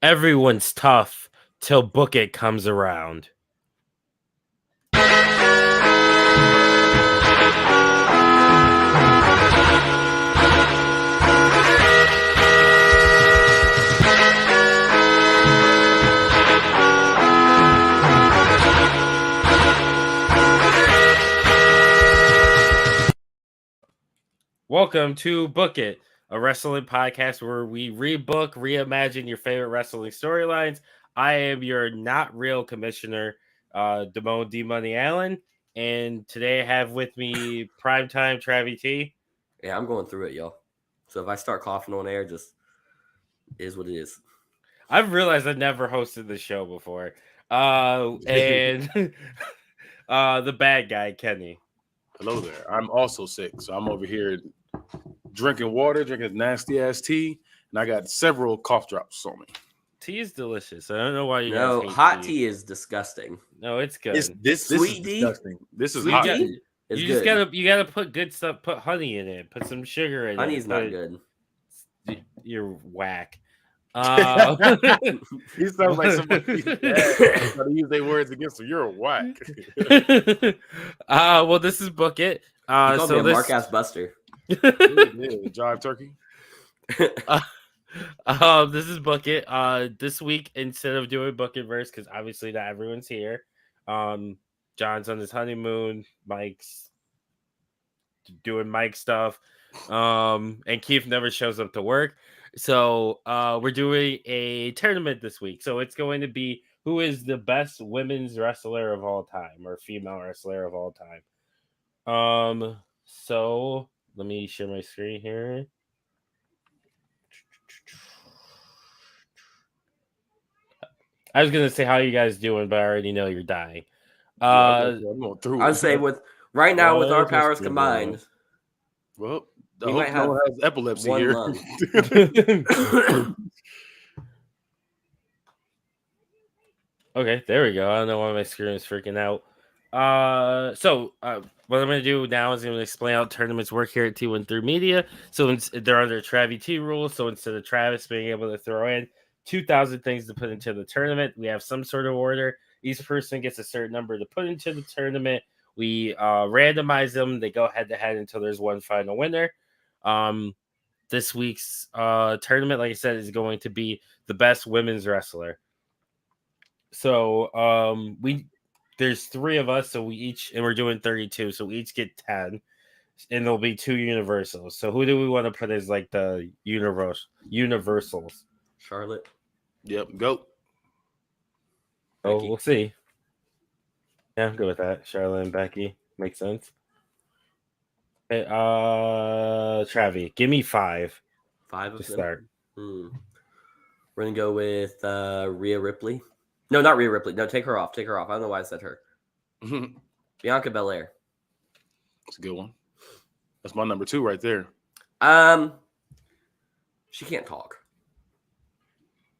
Everyone's tough till Book It comes around. Welcome to Book It, a wrestling podcast where we rebook, reimagine your favorite wrestling storylines. I am your not real commissioner, Damone D Money Allen, and today I have with me Primetime Travie T. Yeah, I'm going through it, y'all. So if I start coughing on air, just is what it is. I've realized I never hosted the show before. And the bad guy, Kenny. Hello there. I'm also sick, so I'm over here drinking water, drinking nasty ass tea, and I got several cough drops on me. Tea is delicious. I don't know why you No, guys hate hot tea is disgusting. No, it's good. This Sweet is tea? disgusting. This is Sweet hot tea tea. is You good. just gotta put good stuff. Put honey in it. Put some sugar in Honey's it. not good. You're whack. He sounds like somebody trying to use their words against him. You're a whack. Well, this is Book It. He called me a this Mark-ass Buster. Yeah, Jive Turkey. This is Book It. This week instead of doing Book It verse, because obviously not everyone's here. John's on his honeymoon. Mike's doing Mike stuff. And Keith never shows up to work. So we're doing a tournament this week. So it's going to be who is the best women's wrestler of all time or female wrestler of all time. So let me share my screen here. I was gonna say how you guys doing, but I already know you're dying. I'm going through it. I'd say with our powers combined, well, I we hope might no have one has epilepsy one here. lung. Okay, there we go. I don't know why my screen is freaking out. So what I'm going to do now is I'm going to explain how tournaments work here at T13 Media. So they're under Travie T rules. So instead of Travis being able to throw in 2,000 things to put into the tournament, we have some sort of order. Each person gets a certain number to put into the tournament. We randomize them. They go head to head until there's one final winner. This week's tournament, like I said, is going to be the best women's wrestler. So there's 3 of us, so we're doing 32, so we each get 10, and there'll be 2 universals. So who do we want to put as like the universals? Charlotte. Yep, go. Oh, Becky. we'll see. Yeah, I'm good with that. Charlotte and Becky makes sense. Okay, Travie, give me 5. 5 of to them. start. We're gonna go with Rhea Ripley. No, not Rhea Ripley. No, take her off. Take her off. I don't know why I said her. Bianca Belair. That's a good one. That's my number 2 right there. She can't talk.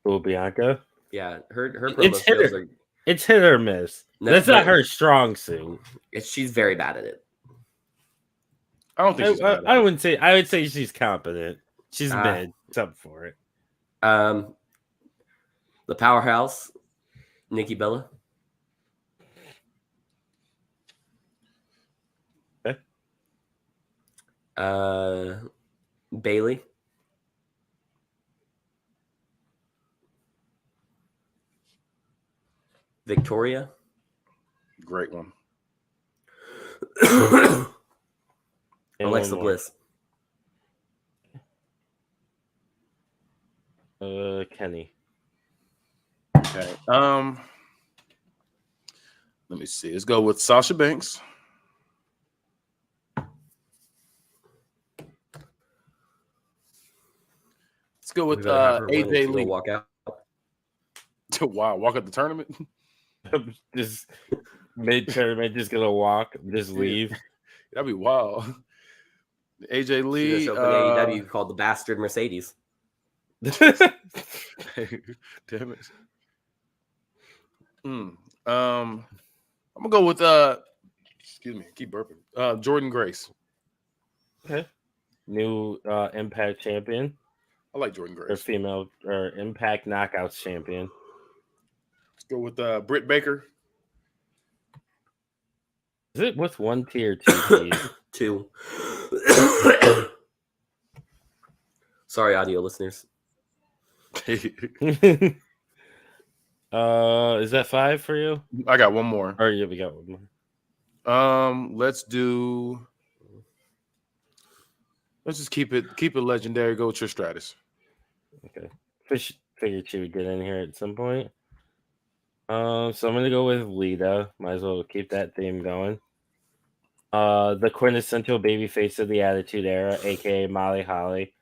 Oh, Bianca. Yeah, her promo It's hit skills or, are. it's hit or miss. No, That's not but- her strong suit. She's very bad at it. I don't think she's bad. I wouldn't say. I would say she's competent. She's mid. It's up for it. The powerhouse, Nikki Bella. Okay. Bailey. Victoria. Great one. And Alexa one more. Bliss. Kenny. Okay. Let me see. Let's go with Sasha Banks. Let's go with AJ Lee. Walk out. Wow, walk at the tournament. Just mid tournament, just gonna walk, just leave. That'd be wild. AJ Lee. She's AEW called the Bastard Mercedes. Damn it. I'm gonna go with excuse me, keep burping. Jordan Grace. Okay. New Impact champion. I like Jordan Or Grace. female or Impact Knockouts champion. Let's go with Britt Baker. Is it with 1 T or 2 T? 2. Sorry, audio listeners. Is that 5 for you? I got one more. Or yeah, we got one more. Let's just keep it legendary. Go with Trish Stratus. Okay. Figured she would get in here at some point. So I'm gonna go with Lita. Might as well keep that theme going. The quintessential babyface of the Attitude Era, aka Molly Holly.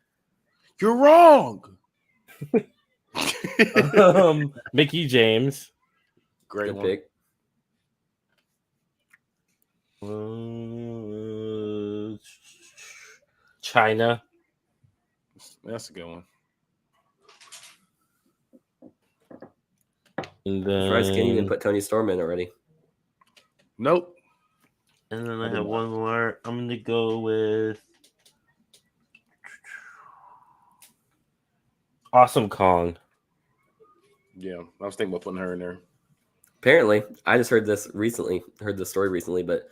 You're wrong. Mickey James. Great Good pick. China. That's a good one. And then Christ, can't even put Tony Storm in already. Nope. And then I have one more. I'm gonna go with Awesome Kong. Yeah, I was thinking about putting her in there. Apparently, I just heard this story recently, but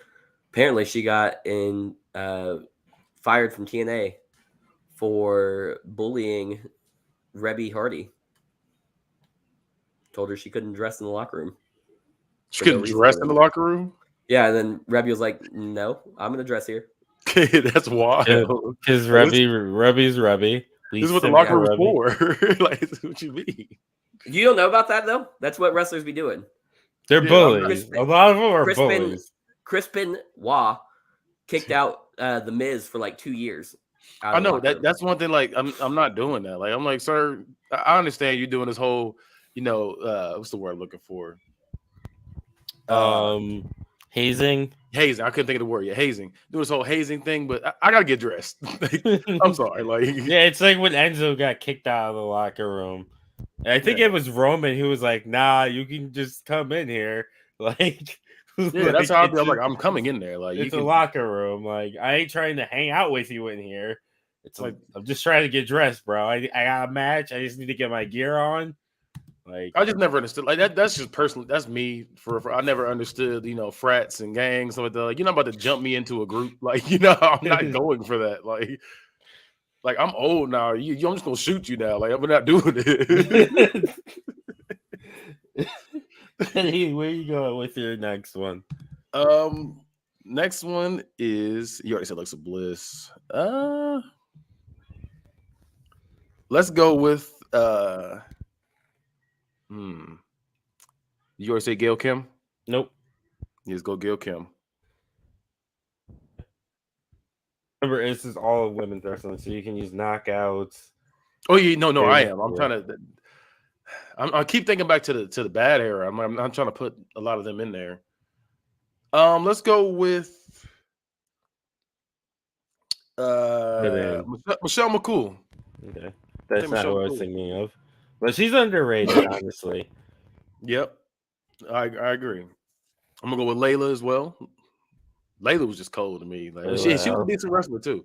apparently she got fired from TNA for bullying Rebby Hardy. Told her she couldn't dress in the locker room. She couldn't dress in the locker room? Yeah, and then Rebby was like, "No, I'm gonna dress here." That's wild. Because Rebby's Rebby. This is what the locker room's for. Like, what you mean? You don't know about that though? That's what wrestlers be doing. They're bullies. A lot of them are bullies. Crispin Wah kicked out the Miz for like 2 years. I know that's one thing. Like, I'm not doing that. Like, I'm like, sir, I understand you're doing this whole, what's the word I'm looking for? Hazing. Hazing. I couldn't think of the word. Yeah, hazing. Do this whole hazing thing, but I gotta get dressed. I'm sorry. Like, yeah, it's like when Enzo got kicked out of the locker room. And I think it was Roman who was like, "Nah, you can just come in here." Like, yeah, that's how I feel. Like, I'm coming in there. Like, it's a locker room. Like, I ain't trying to hang out with you in here. It's like I'm just trying to get dressed, bro. I got a match. I just need to get my gear on. Like, I just never understood. Like, that's just personally. That's me. For I never understood. Frats and gangs. Like, you're not about to jump me into a group. Like, I'm not going for that. Like I'm old now. I'm just gonna shoot you now. Like, I'm not doing it. Hey, where you going with your next one? Next one is you already said Alexa Bliss. Let's go with You already say Gail Kim? Nope. Let's go Gail Kim. Remember, this is all of women's wrestling, so you can use knockouts. Oh yeah, no, I am. I'm trying to. I keep thinking back to the bad era. I'm trying to put a lot of them in there. Let's go with Michelle McCool. Okay, that's not what I was thinking of, but she's underrated, honestly. Yep, I agree. I'm gonna go with Layla as well. Layla was just cold to me. Like, she was a decent wrestler too.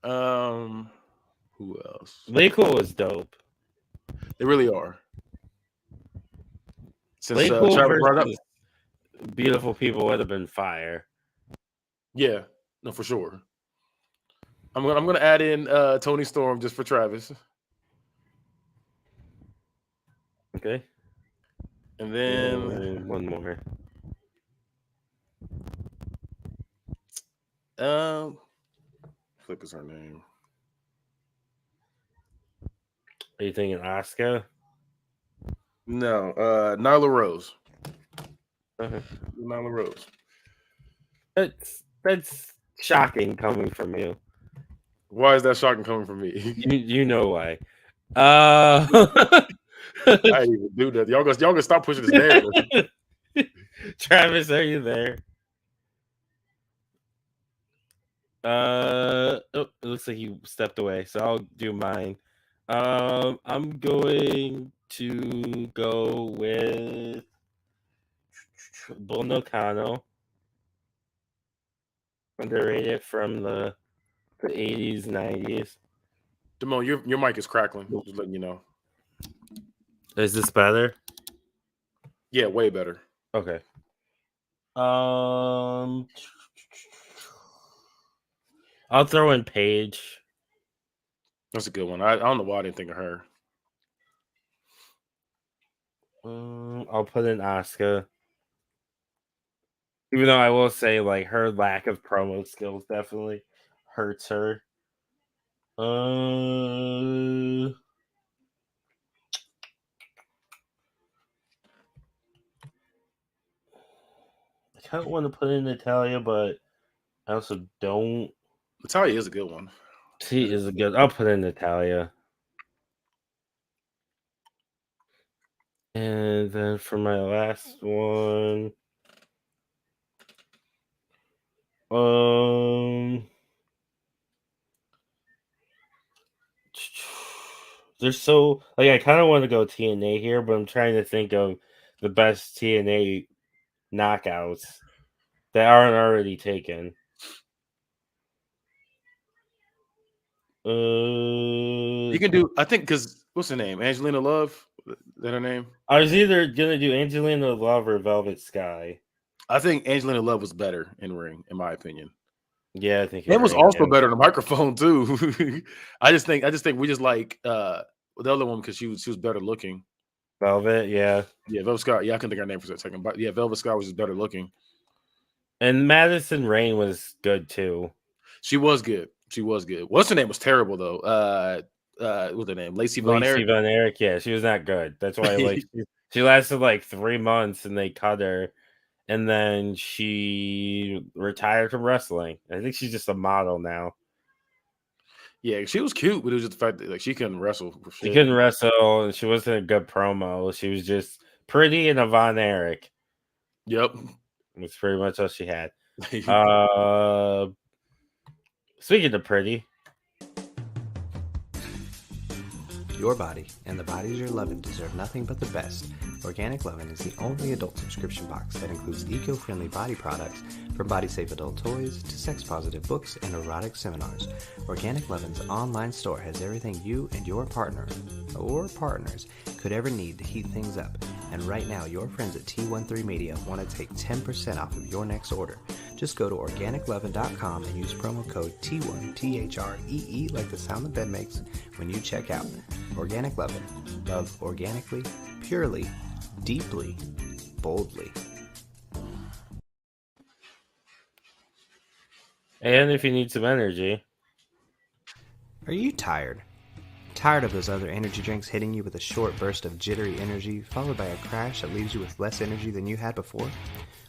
Who else? Laycool is dope. They really are. Since Laycool Travis brought up, Beautiful People would have been fire. Yeah, no, for sure. I'm gonna add in Tony Storm just for Travis. Okay. And then one more. Flip is her name. Are you thinking Asuka? No, Nyla Rose. Okay. Nyla Rose. That's shocking coming from you. Why is that shocking coming from me? You know why. I didn't even do that. Y'all gonna stop pushing this narrative. Travis, are you there? It looks like you stepped away, so I'll do mine. I'm going to go with Bull Nakano. Underrated from the the 80s, 90s. Damone, your mic is crackling. Just letting you know. Is this better? Yeah, way better. Okay. I'll throw in Paige. That's a good one. I don't know why I didn't think of her. I'll put in Asuka. Even though I will say, like, her lack of promo skills definitely hurts her. I kind of want to put in Natalia, but I also don't. Natalia is a good one. She is a good. I'll put in Natalia. And then for my last one, there's so like I kind of want to go TNA here, but I'm trying to think of the best TNA knockouts that aren't already taken. You can do. I think because what's her name? Angelina Love. Is that her name? I was either gonna do Angelina Love or Velvet Sky. I think Angelina Love was better in ring, in my opinion. Yeah, I think It was right, also yeah. better on the microphone too. I just think we just like the other one because she was better looking. Velvet, yeah. Yeah, Velvet Sky. Yeah, I couldn't think of her name for a second, but yeah, Velvet Sky was just better looking. And Madison Rain was good too. She was good. She was good. What's her name was terrible though. What's her name? Lacey Von Erich. Yeah, she was not good. That's why like she lasted like 3 months and they cut her, and then she retired from wrestling. I think she's just a model now. Yeah, she was cute, but it was just the fact that like she couldn't wrestle. She couldn't wrestle, and she wasn't a good promo. She was just pretty and a Von Erich. Yep, That's pretty much all she had. Speaking of pretty, your body and the bodies you're loving deserve nothing but the best. Organic Lovin' is the only adult subscription box that includes eco-friendly body products, from body-safe adult toys to sex-positive books and erotic seminars. Organic Lovin's online store has everything you and your partner or partners could ever need to heat things up. And right now, your friends at T13 Media want to take 10% off of your next order. Just go to organiclovin.com and use promo code T1 THREE like the sound the bed makes when you check out. Organic Lovin'. Love organically, purely, deeply, boldly. and if you need some energy, Are you tired? Tired of those other energy drinks hitting you with a short burst of jittery energy followed by a crash that leaves you with less energy than you had before?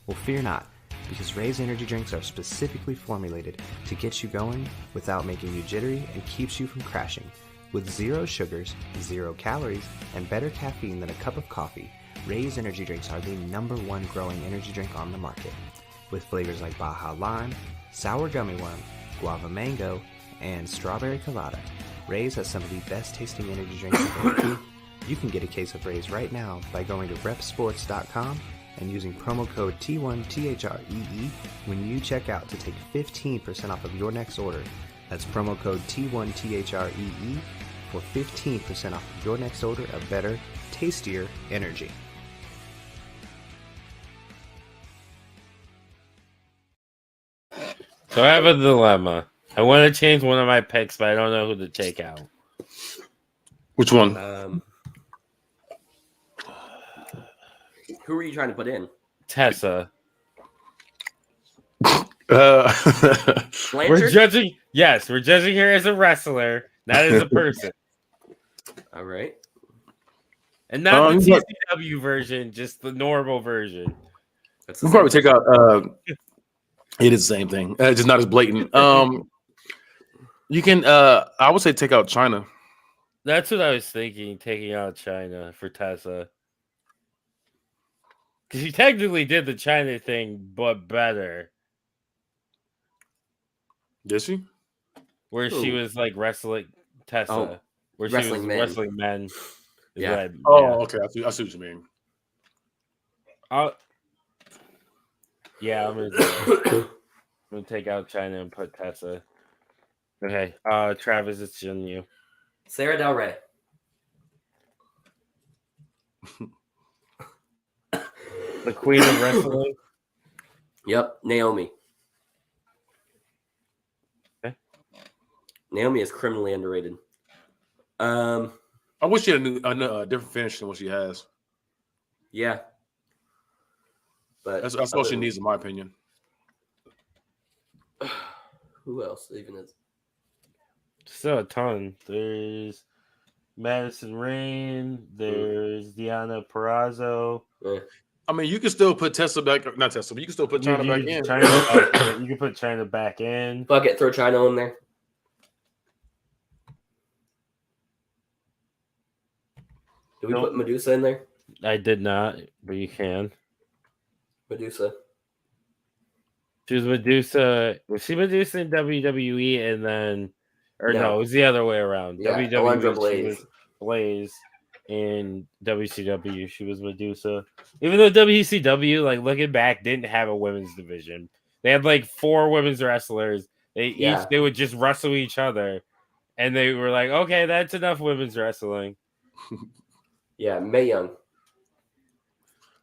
Well, fear not, because Ray's energy drinks are specifically formulated to get you going without making you jittery and keeps you from crashing. With 0 sugars, 0 calories, and better caffeine than a cup of coffee, Ray's energy drinks are the #1 growing energy drink on the market. With flavors like Baja Lime, Sour Gummy Worm, Guava Mango, and Strawberry Colada, Ray's has some of the best tasting energy drinks available. You can get a case of Ray's right now by going to repsports.com and using promo code T1THREE when you check out to take 15% off of your next order. That's promo code T1THREE for 15% off of your next order of better, tastier energy. so I have a dilemma. I want to change one of my picks, but I don't know who to take out. Which one? Who are you trying to put in? Tessa. Blanchard? We're judging. Yes, we're judging her as a wrestler, not as a person, All right. and not the TCW version, just the normal version. That's We'll probably take out. It is the same thing, just not as blatant. You can. I would say take out China. That's what I was thinking, taking out China for Tessa. Because she technically did the China thing, but better. Did she? Where she was like wrestling Tessa. Oh, where she wrestling was men. wrestling men. is Yeah. what I- Oh, okay. I see what you mean. Yeah, I'm gonna take out China and put Tessa. Okay. Travis, it's on you. Sarah Del Rey. The Queen of Wrestling. Yep, Naomi. Okay. Naomi is criminally underrated. I wish she had a different finish than what she has. Yeah. But That's all she needs, in my opinion. Who else even is? Still a ton. There's Madison Rain. There's Diana Perrazzo. I mean, you can still put Tessa back. Not Tessa, but you can still put China back in. You can put China back in. Fuck it, throw China in there. Did we put Medusa in there? I did not, but you can. Medusa. She was Medusa. Was she Medusa in WWE and then, or no, it was the other way around. Yeah, WWE. Alundra She Blaze. was Blaze. In WCW, she was Medusa. Even though WCW, like looking back, didn't have a women's division. They had like 4 women's wrestlers. They would just wrestle each other, and they were like, "Okay, that's enough women's wrestling." Yeah, Mae Young.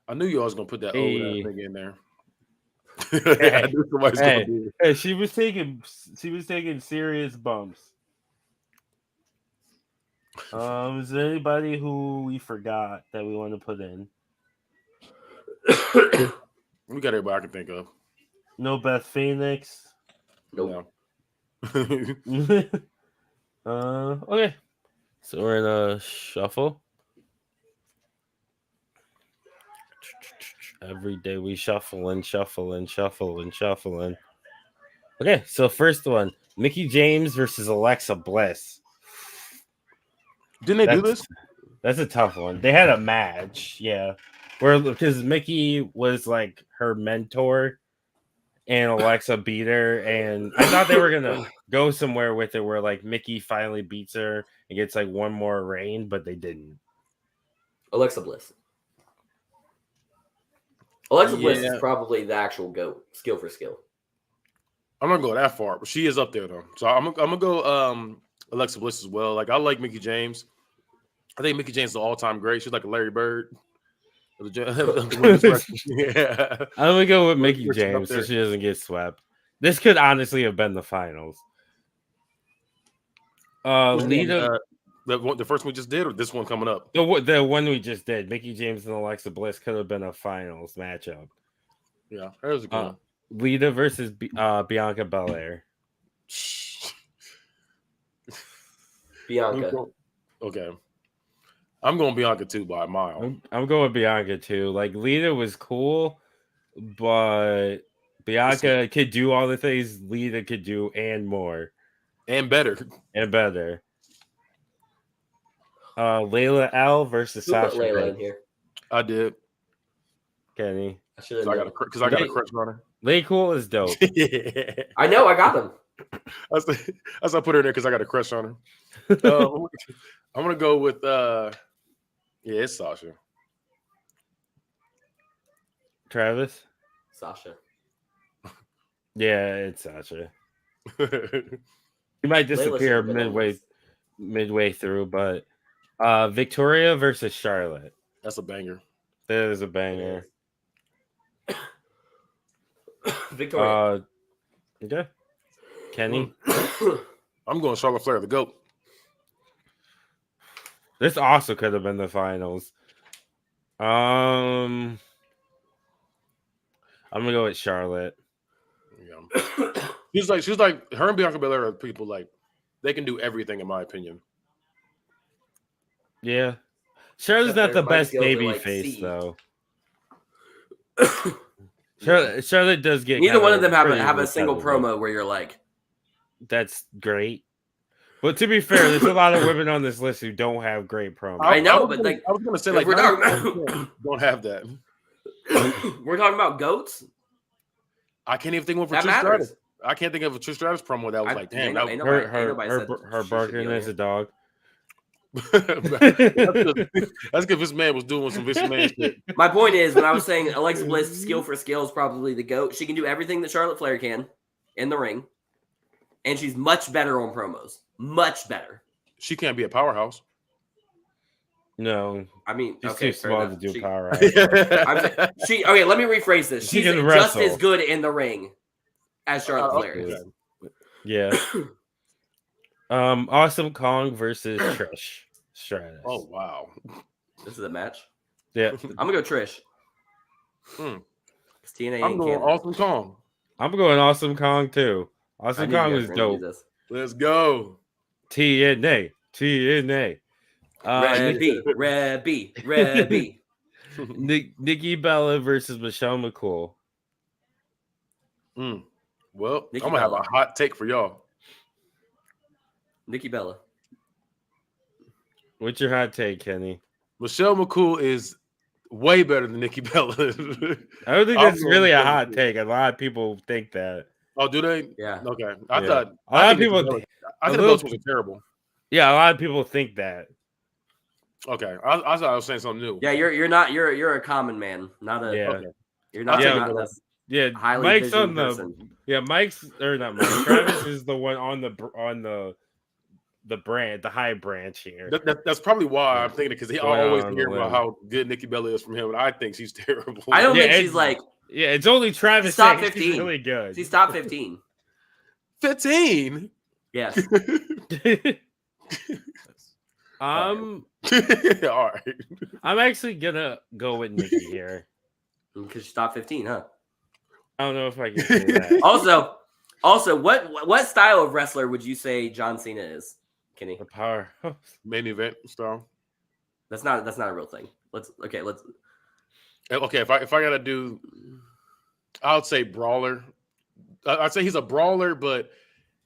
I knew you always gonna put that old thing in there. Hey, I knew somebody's gonna do it. Hey, she was taking serious bumps. Is there anybody who we forgot that we want to put in? We got everybody I can think of. No Beth Phoenix. Nope. No. Okay. So we're in a shuffle. Every day we shuffle and shuffle and shuffle and shuffling. Okay, so first one, Mickie James versus Alexa Bliss. Didn't they do this? That's a tough one. They had a match, yeah. Where because Mickie was like her mentor and Alexa beat her, and I thought they were gonna go somewhere with it where like Mickie finally beats her and gets like one more reign, but they didn't. Alexa Bliss. Alexa Bliss is probably the actual GOAT, skill for skill. I'm not going that far, but she is up there though. So I'm gonna go Alexa Bliss as well. Like I like Mickie James. I think Mickie James is all-time great. She's like a Larry Bird. Yeah. I'm gonna go with Mickie James so she doesn't get swept. This could honestly have been the finals. The first one we just did, or this one coming up? The one we just did, Mickie James and Alexa Bliss could have been a finals matchup. Yeah, there's a good one. Lita versus Bianca Belair. Bianca. Okay. I'm going Bianca too by a mile. I'm going Bianca too. Like Lita was cool, but Bianca could do all the things Lita could do and more. And better. Layla L versus Sasha Layla Banks. in here. I did. Kenny. I got a crush on her. Lay Cool is dope. I know, I got them. I put her in there because I got a crush on her. I'm gonna go with it's Sasha. Travis? Sasha. Yeah, it's Sasha. He might disappear midway through, but Victoria versus Charlotte. That's a banger. That is a banger. Victoria. Okay. Kenny? I'm going Charlotte Flair, the GOAT. This also could have been the finals. I'm gonna go with Charlotte. Yeah. She's like her and Bianca Belair are people like they can do everything in my opinion. Yeah. Charlotte's not the best baby like face though. Charlotte does get neither one of them have a single promo where you're like, that's great. But to be fair, there's a lot of women on this list who don't have great promos. I know, but like I was gonna say like we're talking don't have that. We're talking about GOATs. I can't even think of one for That Trish matters. Stratus. I can't think of a Trish Stratus promo that was like, damn, that was her barking as a dog. That's because this man was doing some Vince man shit. My point is, when I was saying Alexa Bliss skill for skill is probably the GOAT. She can do everything that Charlotte Flair can in the ring. and she's much better on promos. Much better. She can't be a powerhouse. No, I mean, she's okay, too fair small enough. to do She- power. Okay, let me rephrase this. She She's can just wrestle. as good in the ring as Charlotte Flair is. Okay. Yeah. Awesome Kong versus Trish Stratus. Oh wow. This is a match. Yeah. I'm gonna go Trish. Hmm. 'Cause TNA I'm ain't going Canada. Awesome Kong. I'm going Awesome Kong too. I Awesome knew you Kong guys was were gonna do dope. this. Let's go. TNA. TNA. Red B, Red B, Red B. Nikki Bella versus Michelle McCool. Well, Nikki I'm gonna have Bella. a hot take for y'all. Nikki Bella. What's your hot take, Kenny? Michelle McCool is way better than Nikki Bella. I don't think I'm that's going really a Michelle hot McCool. take. A lot of people think that. Oh, do they? Yeah. Okay. Yeah. I thought A lot of think people- Nikki Bella- I a think little- those was terrible. Yeah, a lot of people think that. Okay. I thought I was saying something new. Yeah, you're a common man, not a. Yeah. Okay. You're not, Yeah. not this Yeah, highly Mike's on visioned the person. yeah, Mike's or not Mike. Travis is the one on the brand, the high branch here. That's probably why I'm thinking it because I Going always on hear the about limb. how good Nikki Bella is from him, and I think she's terrible. I don't Yeah, think it's- she's like Yeah, it's only Travis She's top saying she's 15. really good. she's top 15. 15. Yes. All right. I'm actually gonna go with Nikki here. Because she's top 15, huh? I don't know if I can say that. Also, what style of wrestler would you say John Cena is, Kenny? The power. Main event style. That's not a real thing. Let's Okay, if I gotta do, I would say brawler. I'd say he's a brawler, but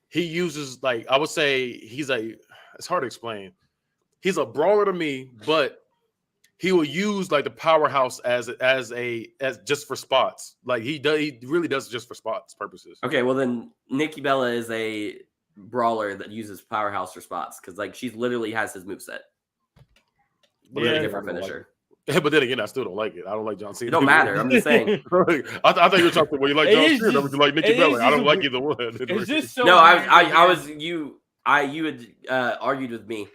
he uses like I would say it's hard to explain. He's a brawler to me, but he will use like the powerhouse as just for spots. Like he really does it just for spots purposes. Okay, well then Nikki Bella is a brawler that uses powerhouse for spots because like she literally has his moveset. But Yeah. then again, Different I don't like finisher. it. But then again, I still don't like it. I don't like John Cena. It don't matter. I'm just saying. I thought you were talking when you like It John is Cena, just- but you like Nikki it is Bella. I just don't a like weird- either one. It's just so No, weird to I hear- was you had argued with me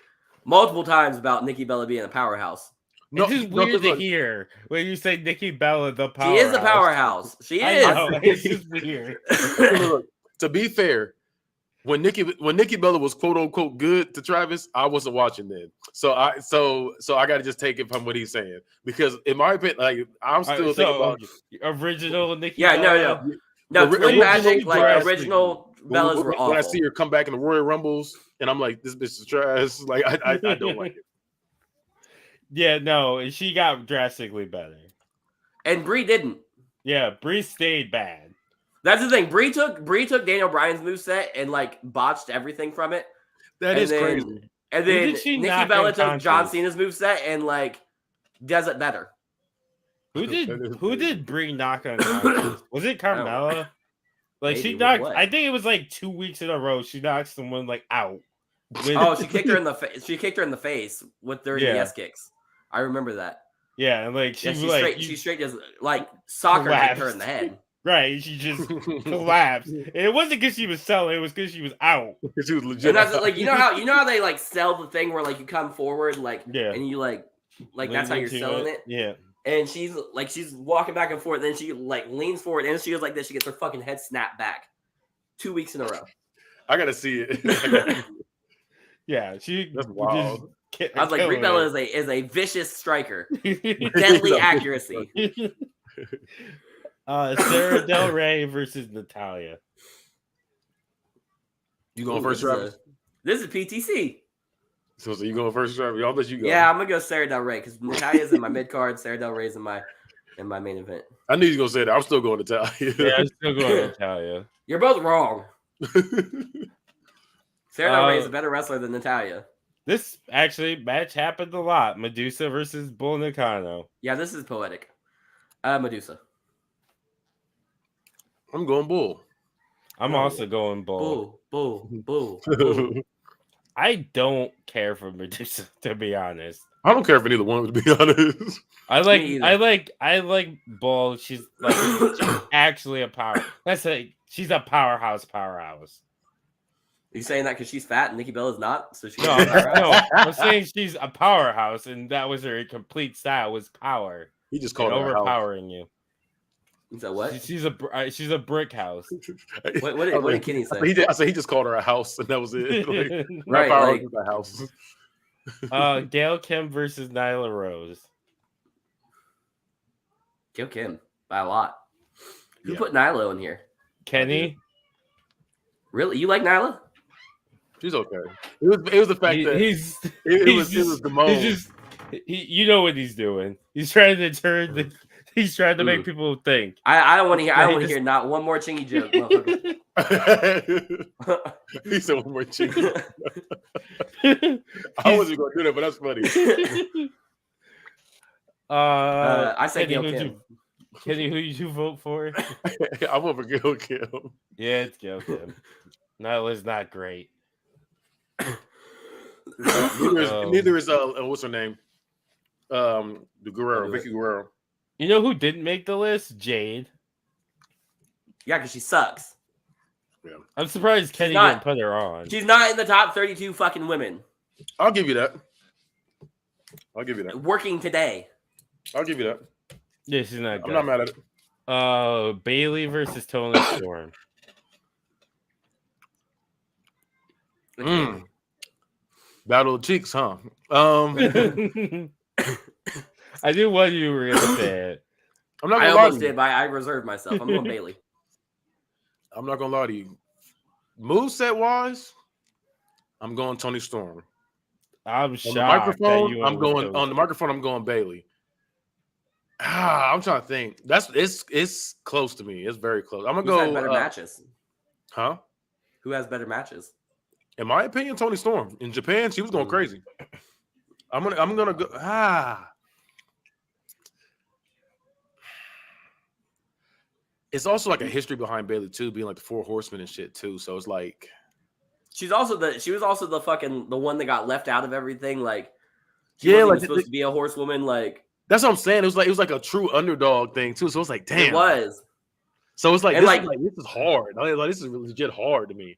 multiple times about Nikki Bella being a powerhouse. It's just weird to look. hear when you say Nikki Bella, the She powerhouse. is a powerhouse. She I is. know, it's just weird. Look, to be fair, when Nikki Bella was quote unquote good to Travis, I wasn't watching then. So I got to just take it from what he's saying because in my opinion, like I'm still thinking about original Nikki. Yeah, Bella. No, The Twin original Magic, like drastic. original Bellas were awful. when I see her come back in the Royal Rumbles, and I'm like, this bitch is trash. Like I don't like it. Yeah, no, she got drastically better. And Brie didn't. Yeah, Bree stayed bad. That's the thing. Brie took Daniel Bryan's moveset and like botched everything from it. That And is then- crazy. And Who then did she Nikki knock Bella took unconscious? John Cena's moveset and like does it better. Who That is did crazy. Bree knock on? Was it Carmella? Like Maybe, she with knocked. what? I think it was like 2 weeks in a row. She knocked someone like out. When- Oh, she kicked her in the face. She kicked her in the face with 30 Yeah. yes kicks. I remember that. yeah, and like she Yeah, was she like straight. She straight just like soccer kicked her in the head. right. She just collapsed. And it wasn't because she was selling. It was because she was out. She was legit. And that's like you know how they like sell the thing where like you come forward like Yeah. and you like that's how Lean you're into selling it. Yeah. And she's walking back and forth. Then she like leans forward and she goes like this. She gets her fucking head snapped back 2 weeks in a row. I gotta see it. Yeah. She That's just wild. I was like, Brie killing Bella it. is a vicious striker, Deadly deadly accuracy. Sarah Del Rey versus Natalia. You going Ooh, first, Travis? This is PTC. So you going first, Travis? I'll let you go. Yeah, I'm gonna go Sarah Del Rey because Natalia's in my mid card. Sarah Del Rey's in my main event. I knew you was gonna say that. I'm still going to tell you. Yeah, I'm still going with Natalia. You're both wrong. Sarah Del Rey is Uh, a better wrestler than Natalia. This actually match happened a lot. Medusa versus Bull Nakano. Yeah, this is poetic. Medusa. I'm going Bull. I'm No. also going Bull. Bull. Bull. I don't care for Medusa, to be honest. I don't care for neither one, to be honest. I Me either. I like Bull. She's like she's actually a power. She's a powerhouse. you saying that because she's fat and Nikki Bella's not? So she's No, no, I'm saying she's a powerhouse, and that was her complete style was power. He just And called her a house. overpowering you. So what? She's a brick house. What did Kenny say? I said he just called her a house, and that was it. Like, Right, power like- is a house. Gail Kim versus Nyla Rose. Kill Kim by a lot. Who Yeah. put Nyla in here? Kenny. Really? You like Nyla? She's okay. It was the fact that He's it was the moan. you know what he's doing. He's trying to turn the. He's trying to make people think. I don't want to hear. I don't want to hear not one more chingy joke. motherfucker. He said one more chicken. I wasn't going to do that, but that's funny. I say Kenny, Gail who'd Kim. you- Kenny, who did you vote for? I vote for Gil Kim. Yeah, it's Gail Kim. Nyla's not great. Neither is what's her name? The Guerrero, Vicky Guerrero. You know who didn't make the list? Jade. Yeah, because she sucks. I'm surprised Kenny not- didn't put her on. She's not in the top 32 fucking women I'll give you that. working today. I'll give you that. Yeah, she's not I'm good. not mad at it. Bailey versus Tony Storm. Battle of cheeks, huh? I knew what you were gonna say. I'm not I gonna lie almost to you. did, but I reserved myself. I'm going Bailey. I'm not gonna lie to you. Moveset wise, I'm going Tony Storm. I'm On shocked. the microphone, I'm going on the microphone. I'm going Bailey. I'm trying to think. It's close to me. It's very close. I'm gonna Who's had go. better matches? Huh? Who has better matches? In my opinion, Tony Storm. In Japan, she was going crazy. I'm gonna go. It's also like a history behind Bailey too, being like the Four Horsemen and shit too. So it's like She was also the fucking the one that got left out of everything. Like, she Yeah, wasn't like even supposed to be a horsewoman. Like, that's what I'm saying. It was like a true underdog thing too. So it's like, damn. it was. So it's like And this is hard. Like this is legit hard to me.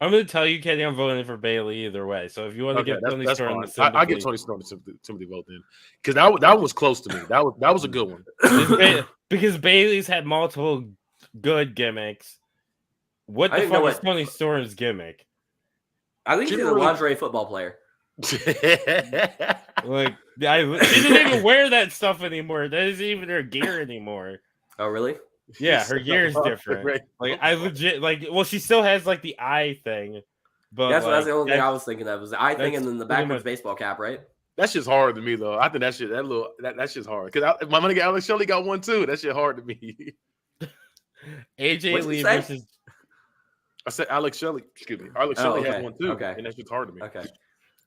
I'm gonna tell you, Kenny, I'm voting for Bailey either way. So if you want to Okay, give Tony that's Storm fine. the I get Tony Storm to Timothy vote then, because that was close to me. That was a good one. because Bailey's had multiple good gimmicks. What I the didn't know fuck is what- Tony Storm's gimmick? I think She she's a really- lingerie football player. Like, she doesn't even wear that stuff anymore. That isn't even her gear anymore. Oh, really? Yeah, her gear is different. Right. Like, I legit well, she still has like the eye thing, but That's the only thing that- I was thinking of. Was the eye thing that's and then the pretty backwards much- baseball cap, right? That shit's hard to me though. I think that shit's hard. Because my money Alex Shelley got one too. That shit hard to me. AJ What'd you Lee say? versus I said Alex Shelley. Excuse me. Alex Oh, Shelley okay. has one too. Okay. And that shit's hard to me. Okay.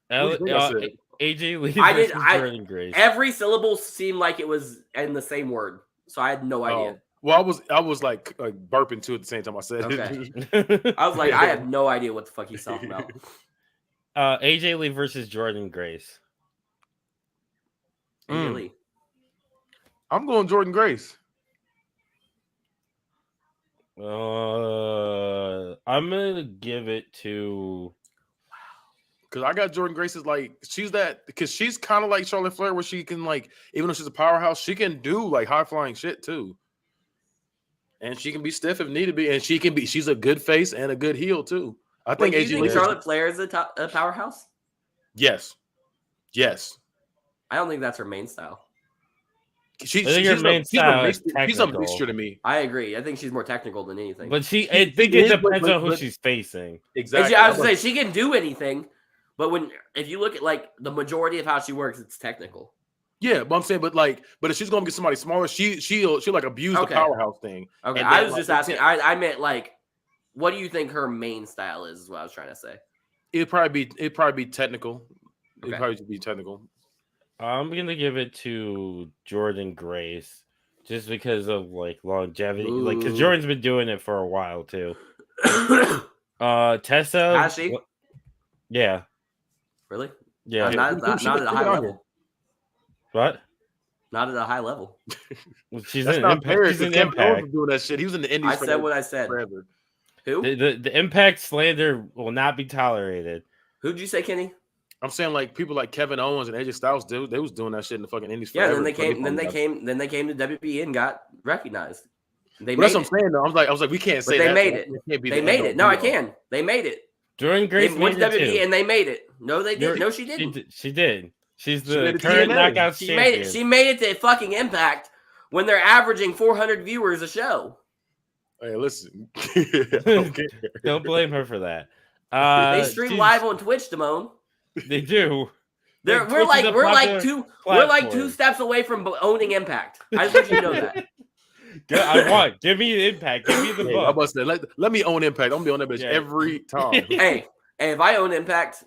What do you think I said? AJ Lee I did- versus I- Jordan Grace. Every syllable seemed like it was in the same word, so I had no idea. Oh, well, I was like burping too at the same time I said it. Okay. I was like, I have no idea what the fuck he's talking about. AJ Lee versus Jordan Grace. Really? I'm going Jordan Grace. I'm gonna give it to. Because I got Jordan Grace is like she's that because she's kind of like Charlotte Flair where she can like even though she's a powerhouse she can do like high flying shit too, and she can be stiff if need to be, and she's a good face and a good heel too. I Wait, think do you AJ think Lee. Charlotte Flair is a powerhouse? Yes. I don't think that's her main style. I think her main style is she's a technical. mixture to me. I agree. I think she's more technical than anything. But I think she it is, depends but- on who but- she's facing. Exactly. I was gonna say she can do anything, but if you look at like the majority of how she works, it's technical. Yeah, but I'm saying, but if she's gonna get somebody smaller, she'll like abuse Okay. the powerhouse thing. Okay, And I then, was like, just asking. I meant like, what do you think her main style is? Is what I was trying to say. It'd probably be technical. Okay. It'd probably be technical. I'm gonna give it to Jordan Grace just because of like longevity. Like, because Ooh. Jordan's been doing it for a while too. Tessa. Has she? Yeah. Really? Yeah. Not at a high level. What? Not at a high level. Well, she's That's an not impact. fair. She's an Kevin Owens impact. was doing that shit. He was in the Indies. I for said like what I said. forever. Who? The Impact slander will not be tolerated. Who'd you say, Kenny? I'm saying like people like Kevin Owens and AJ Styles, they was doing that shit in the fucking Indies Yeah, forever. then they before came. Then they found out. came. Then they came to WWE and got recognized. They But made that's what I'm saying. Though. I was like, we can't But say they that. made it. Can't be They the made end it. all, No, I be all. can. They made it. During They Grace went to Mania WWE too. and they made it. No, they didn't. No, she She didn't. did. She did. She's She made the it to current TNA. Knockouts She champion. made it. She made it to fucking Impact when they're averaging 400 viewers a show. Hey, listen. Okay. Don't blame her for that. They stream live on Twitch, Damone. They do. We're Twitch is like a we're like popular two we're like platform. 2 steps away from owning Impact. I just want you to know that. I want. Give me the Impact. Give me the Hey, I book. must say, let me own Impact. I'm gonna be on that bitch Yeah. every time. Hey, if I own Impact,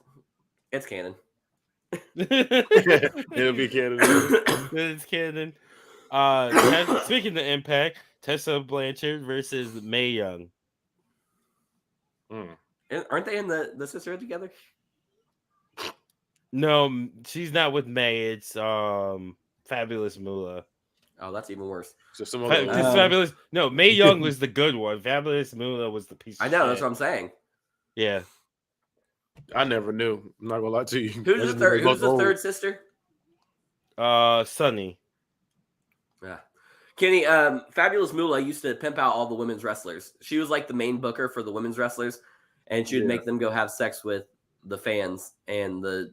it's canon. It'll be Canada. It's canon. Speaking of Impact, Tessa Blanchard versus Mae Young. Aren't they in the sisterhood together? No, she's not with May. It's Fabulous Moolah. Oh, that's even worse. So some It's other Fabulous. No, Mae Young was the good one. Fabulous Moolah was the piece. I of know, shit. that's what I'm saying. Yeah. I never knew. I'm not gonna lie to you. Who's the third? Who's the third sister? Sunny. Yeah. Kenny, Fabulous Moolah used to pimp out all the women's wrestlers. She was like the main booker for the women's wrestlers, and she would make them go have sex with the fans and the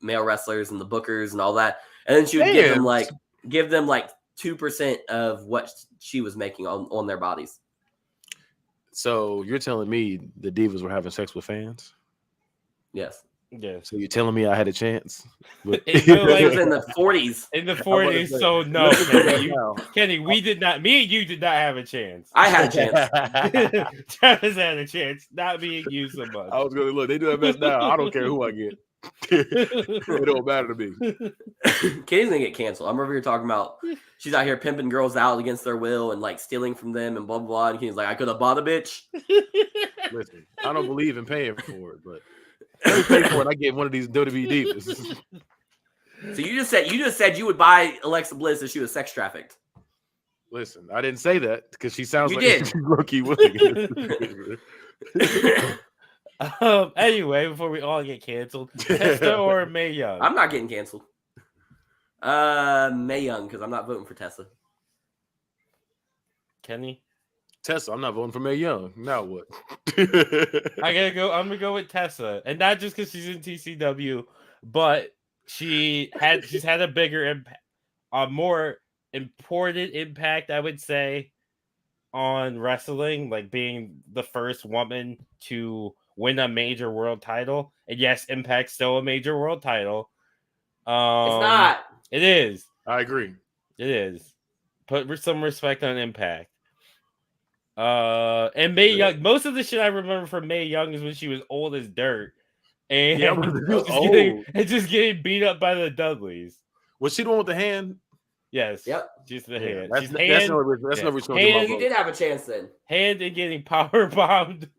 male wrestlers and the bookers and all that. And then she would give them like 2% of what she was making on their bodies. So you're telling me the divas were having sex with fans? Yes. Yes. So you're telling me I had a chance? But It felt It like- was in the 40s. In the I 40s, wanna so say- no, Kenny, Now. Kenny, we did not. Me and you did not have a chance. I had a chance. Travis had a chance, not me and you so much. I was gonna look. They do that mess now. I don't care who I get. It don't matter to me. Kenny's gonna get canceled. I'm over here talking about she's out here pimping girls out against their will and like stealing from them and blah blah blah. And Kenny's like, I could have bought a bitch. Listen, I don't believe in paying for it, but let me pay for it. I get one of these WWE divas. So you just said you would buy Alexa Bliss if she was sex trafficked. Listen, I didn't say that because she sounds You like did. a rookie Williams. Anyway, before we all get canceled, Tessa or Mae Young? I'm not getting canceled. Mae Young, because I'm not voting for Tessa. Kenny? Tessa, I'm not voting for Mae Young. Now what? I'm gonna go with Tessa, and not just because she's in TCW, but she's had a bigger impact, a more important impact, I would say, on wrestling, like being the first woman to win a major world title. And yes, Impact's still a major world title. It's not. It is. I agree. It is. Put some respect on Impact. And Mae Young. Most of the shit I remember from Mae Young is when she was old as dirt, and Yeah, just getting beat up by the Dudleys. Was she the one with the hand? Yes. Yep. She's the Yeah, hand. that's She's no hand, reason. That's yeah. no reason. Hand- You did have a chance then. hand and getting power bombed.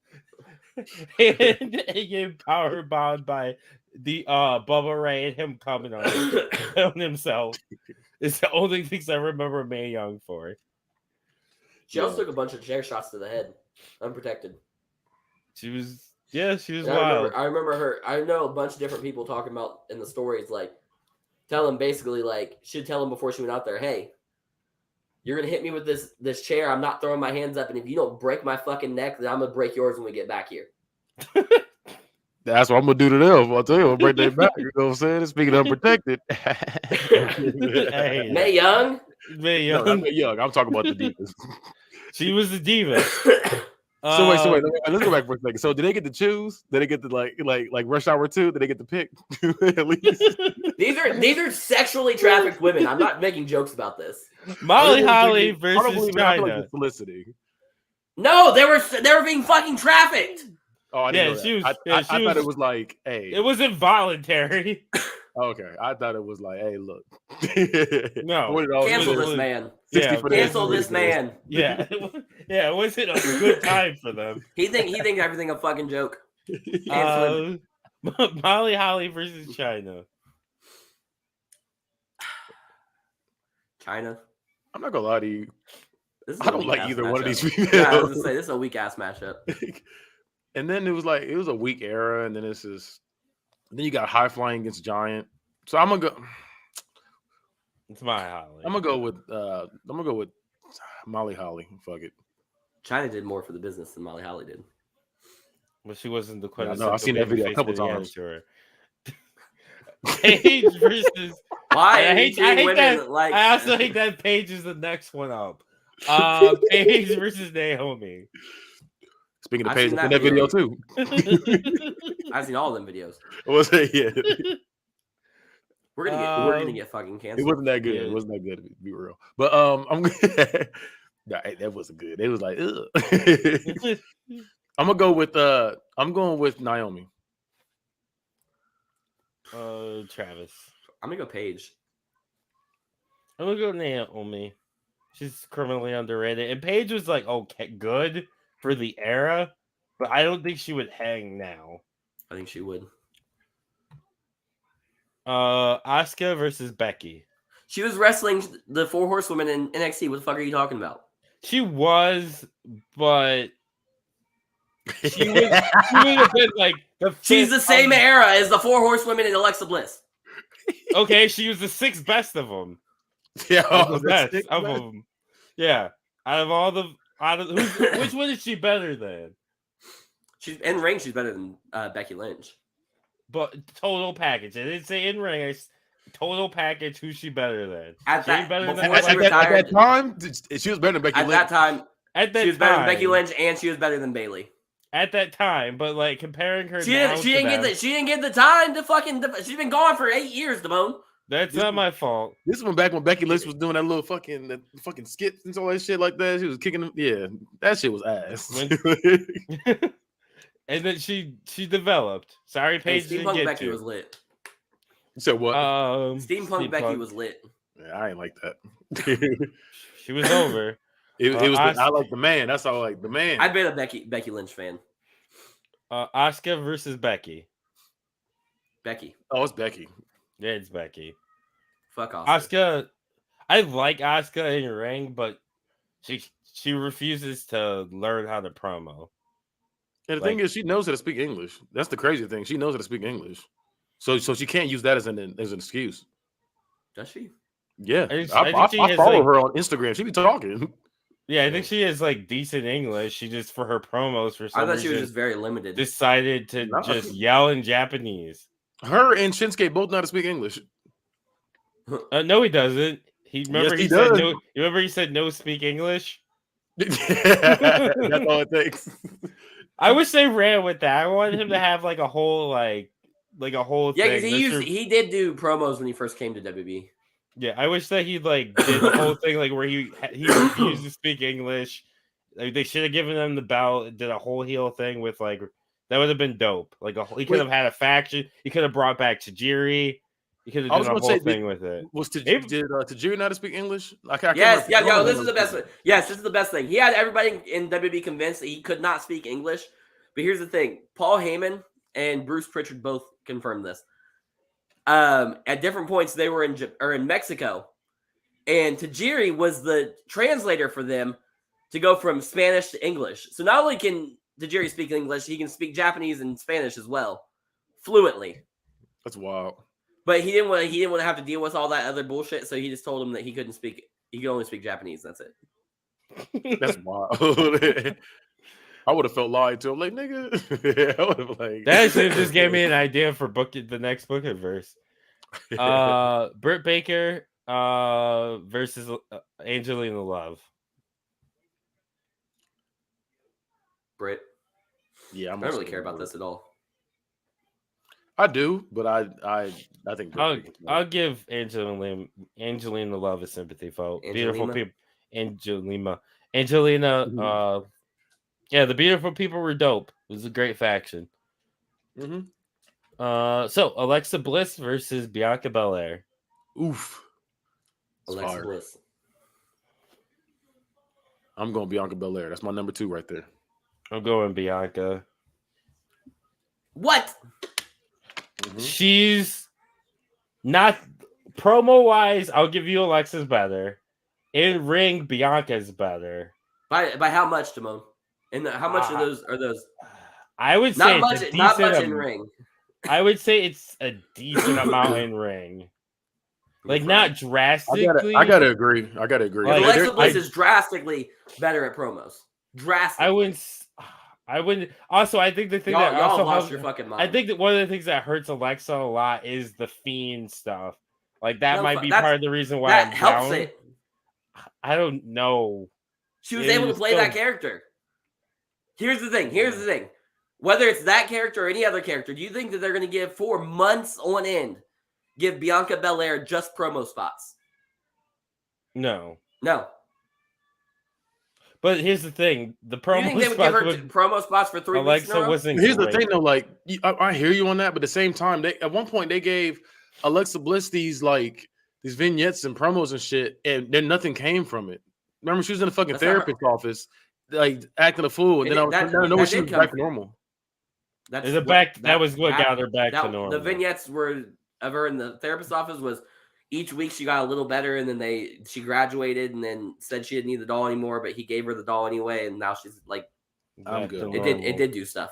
Hand and getting power bombed by the Bubba Ray and him coming on himself. It's the only things I remember Mae Young for. She also took a bunch of chair shots to the head, unprotected. She was And wild. I remember her. I know a bunch of different people talking about in the stories, like tell him basically, like she'd tell him before she went out there, hey, you're gonna hit me with this chair. I'm not throwing my hands up, and if you don't break my fucking neck, then I'm gonna break yours when we get back here. That's what I'm gonna do to them. I'll tell you, I'll break their back. You know what I'm saying? Speaking of unprotected. Hey, Mae Young. Mae No, I'm Young. not young. I'm talking about the divas. She was the diva. So wait. Let's go back for a second. So did they get to choose? Did they get to like Rush Hour 2? Did they get to pick at least? These are sexually trafficked women. I'm not making jokes about this. Molly I Holly don't versus believe it. I feel like China. it's soliciting. No, they were being fucking trafficked. Oh, I didn't know that. I thought it was like, hey. It wasn't voluntary. Okay, I thought it was like, hey, look. No. $40 Cancel for this was- man. 60 Yeah, for the Cancel this man. Yeah, yeah. It wasn't a good time for them. He thinks everything a fucking joke. Cancel him. Molly Holly versus China. China. I'm not gonna lie to you. This is I a don't weak like ass either one of matchup. these Yeah, I was females. gonna say this is a weak ass matchup. And then it was a weak era, and then then you got high flying against giant. So I'm gonna It's my Holly. go with Molly Holly. Fuck it. China did more for the business than Molly Holly did. But she wasn't the Yeah, I know. quintessential I've seen that video a babyface couple of the times. amateur. Paige versus. Why? I are you hate treating women that. like I also hate that Paige is the next one up. Paige versus Naomi. Speaking of I've Paige, seen I've seen that that video video. too. I've seen all of them videos. Was it? Yeah. We're gonna get fucking It canceled. wasn't that good. Yeah. It wasn't that good to be real. But I'm nah, that wasn't good. It was like, ugh. I'm going with Naomi. Travis. I'm gonna go Paige. I'm gonna go Naomi. She's criminally underrated, and Paige was like okay, good for the era, but I don't think she would hang now. I think she would. Asuka versus Becky. She was wrestling the 4 Horsewomen in NXT. What the fuck are you talking about? She was, but she would have been like the. She's the fifth same of- era as the 4 Horsewomen and Alexa Bliss. Okay, she was the 6th best of them. Yeah, The best of them. Yeah, out of which one is she better than? She's in ring. She's better than Becky Lynch. But total package. I didn't say in ring. Total package. Who's she better than? At She ain't that- better than before At, she Alexa. that retired- time, she was better than Becky At Lynch. that time, At that she was better than time. Becky Lynch, and she was better than Bailey. At that time, but like comparing her, She now didn't to them, she didn't get the time to fucking. She's been gone for 8 years, Damone. That's not my fault. This was back when Becky Lynch was doing that little fucking skits and all that shit like that. She was kicking them. Yeah, that shit was ass. And then she developed. Sorry, Hey, Paige didn't Steampunk get Becky to. was lit. So what? Steampunk Becky was lit. Yeah, I ain't like that. She was over. It was. Asuka- I like the man. That's all. I like the man. I've been a Becky Lynch fan. Asuka versus Becky. Becky, Oh, it's Becky. Yeah, it's Becky. fuck off. Asuka, I like Asuka in the ring, but she refuses to learn how to promo. And the thing is, she knows how to speak English. That's the crazy thing. She knows how to speak English, so she can't use that as an excuse. Does she? Yeah, I think I she has, follow like- her on Instagram. She be talking. Yeah, I think she has like decent English. She just for her promos for I some thought she was reason just very limited. decided to No. just yell in Japanese. Her and Shinsuke both know how to speak English. No, he doesn't. Remember he he said does. no. Remember he said no speak English. That's all it takes. I wish they ran with that. I wanted him to have like a whole thing. Yeah, because Mr. he did do promos when he first came to WB. Yeah, I wish that he like did the whole thing like where he refused to speak English. Like, they should have given him the belt. Did a whole heel thing with like that would have been dope. Like he could have had a faction. He could have brought back Tajiri. He could have I was done a gonna whole say, thing with it. Was Did- Tajiri know how to speak English? I can't Yes, remember. yeah, no, this is the best. Yes, this is the best thing. He had everybody in WB convinced that he could not speak English. But here's the thing: Paul Heyman and Bruce Pritchard both confirmed this. At different points, they were in Mexico, and Tajiri was the translator for them to go from Spanish to English. So not only can Tajiri speak English, he can speak Japanese and Spanish as well, fluently. That's wild. But he didn't want to have to deal with all that other bullshit, so he just told him that he couldn't speak. He could only speak Japanese. That's it. That's wild. I would have felt lied to. I'm like, nigga. I would have like That actually just gave me an idea for the next Booker verse. Britt Baker versus Angelina Love. Britt. Yeah, I don't really care about this at all. I do, but I think Britt Baker's better. I'll give Angelina Love a sympathy vote. Beautiful Angelina? people. Angelina. Mhm. Yeah, the beautiful people were dope. It was a great faction. Mhm. So Alexa Bliss versus Bianca Belair. Oof. It's Alexa fire. Bliss. I'm going Bianca Belair. That's my number 2 right there. I'm going Bianca. What? Mhm. She's not promo wise. I'll give you Alexa's better, In ring, Bianca's better. By how much, Timon? And how much are those? I would say Not it's much. a Not much decent in ring. I would say it's a decent amount in ring. Like not drastically. I gotta agree. I gotta agree. Like, Alexa Bliss is drastically better at promos. Drastically. I wouldn't. Also, I think the thing y'all that also lost helps, your fucking mind. I think that one of the things that hurts Alexa a lot is the Fiend stuff. Like that might be part of the reason why that I'm helps down. it. I don't know. She was able to play that character. Here's the thing. Whether it's that character or any other character, do you think that they're going to give 4 months on end, give Bianca Belair just promo spots? No. But here's the thing: the promo. You think they would give her promo spots for 3 weeks? Alexa wasn't. Here's the thing, though. Like, I hear you on that, but at the same time, they at one point they gave Alexa Bliss these vignettes and promos and shit, and then nothing came from it. Remember, she was in the fucking therapist's office, like acting a fool, and then I know she was back to normal. That was what got her back to normal. The vignettes were of her in the therapist's office was each week she got a little better, and then she graduated, and then said she didn't need the doll anymore, but he gave her the doll anyway, and now she's like, I'm good. It did do stuff.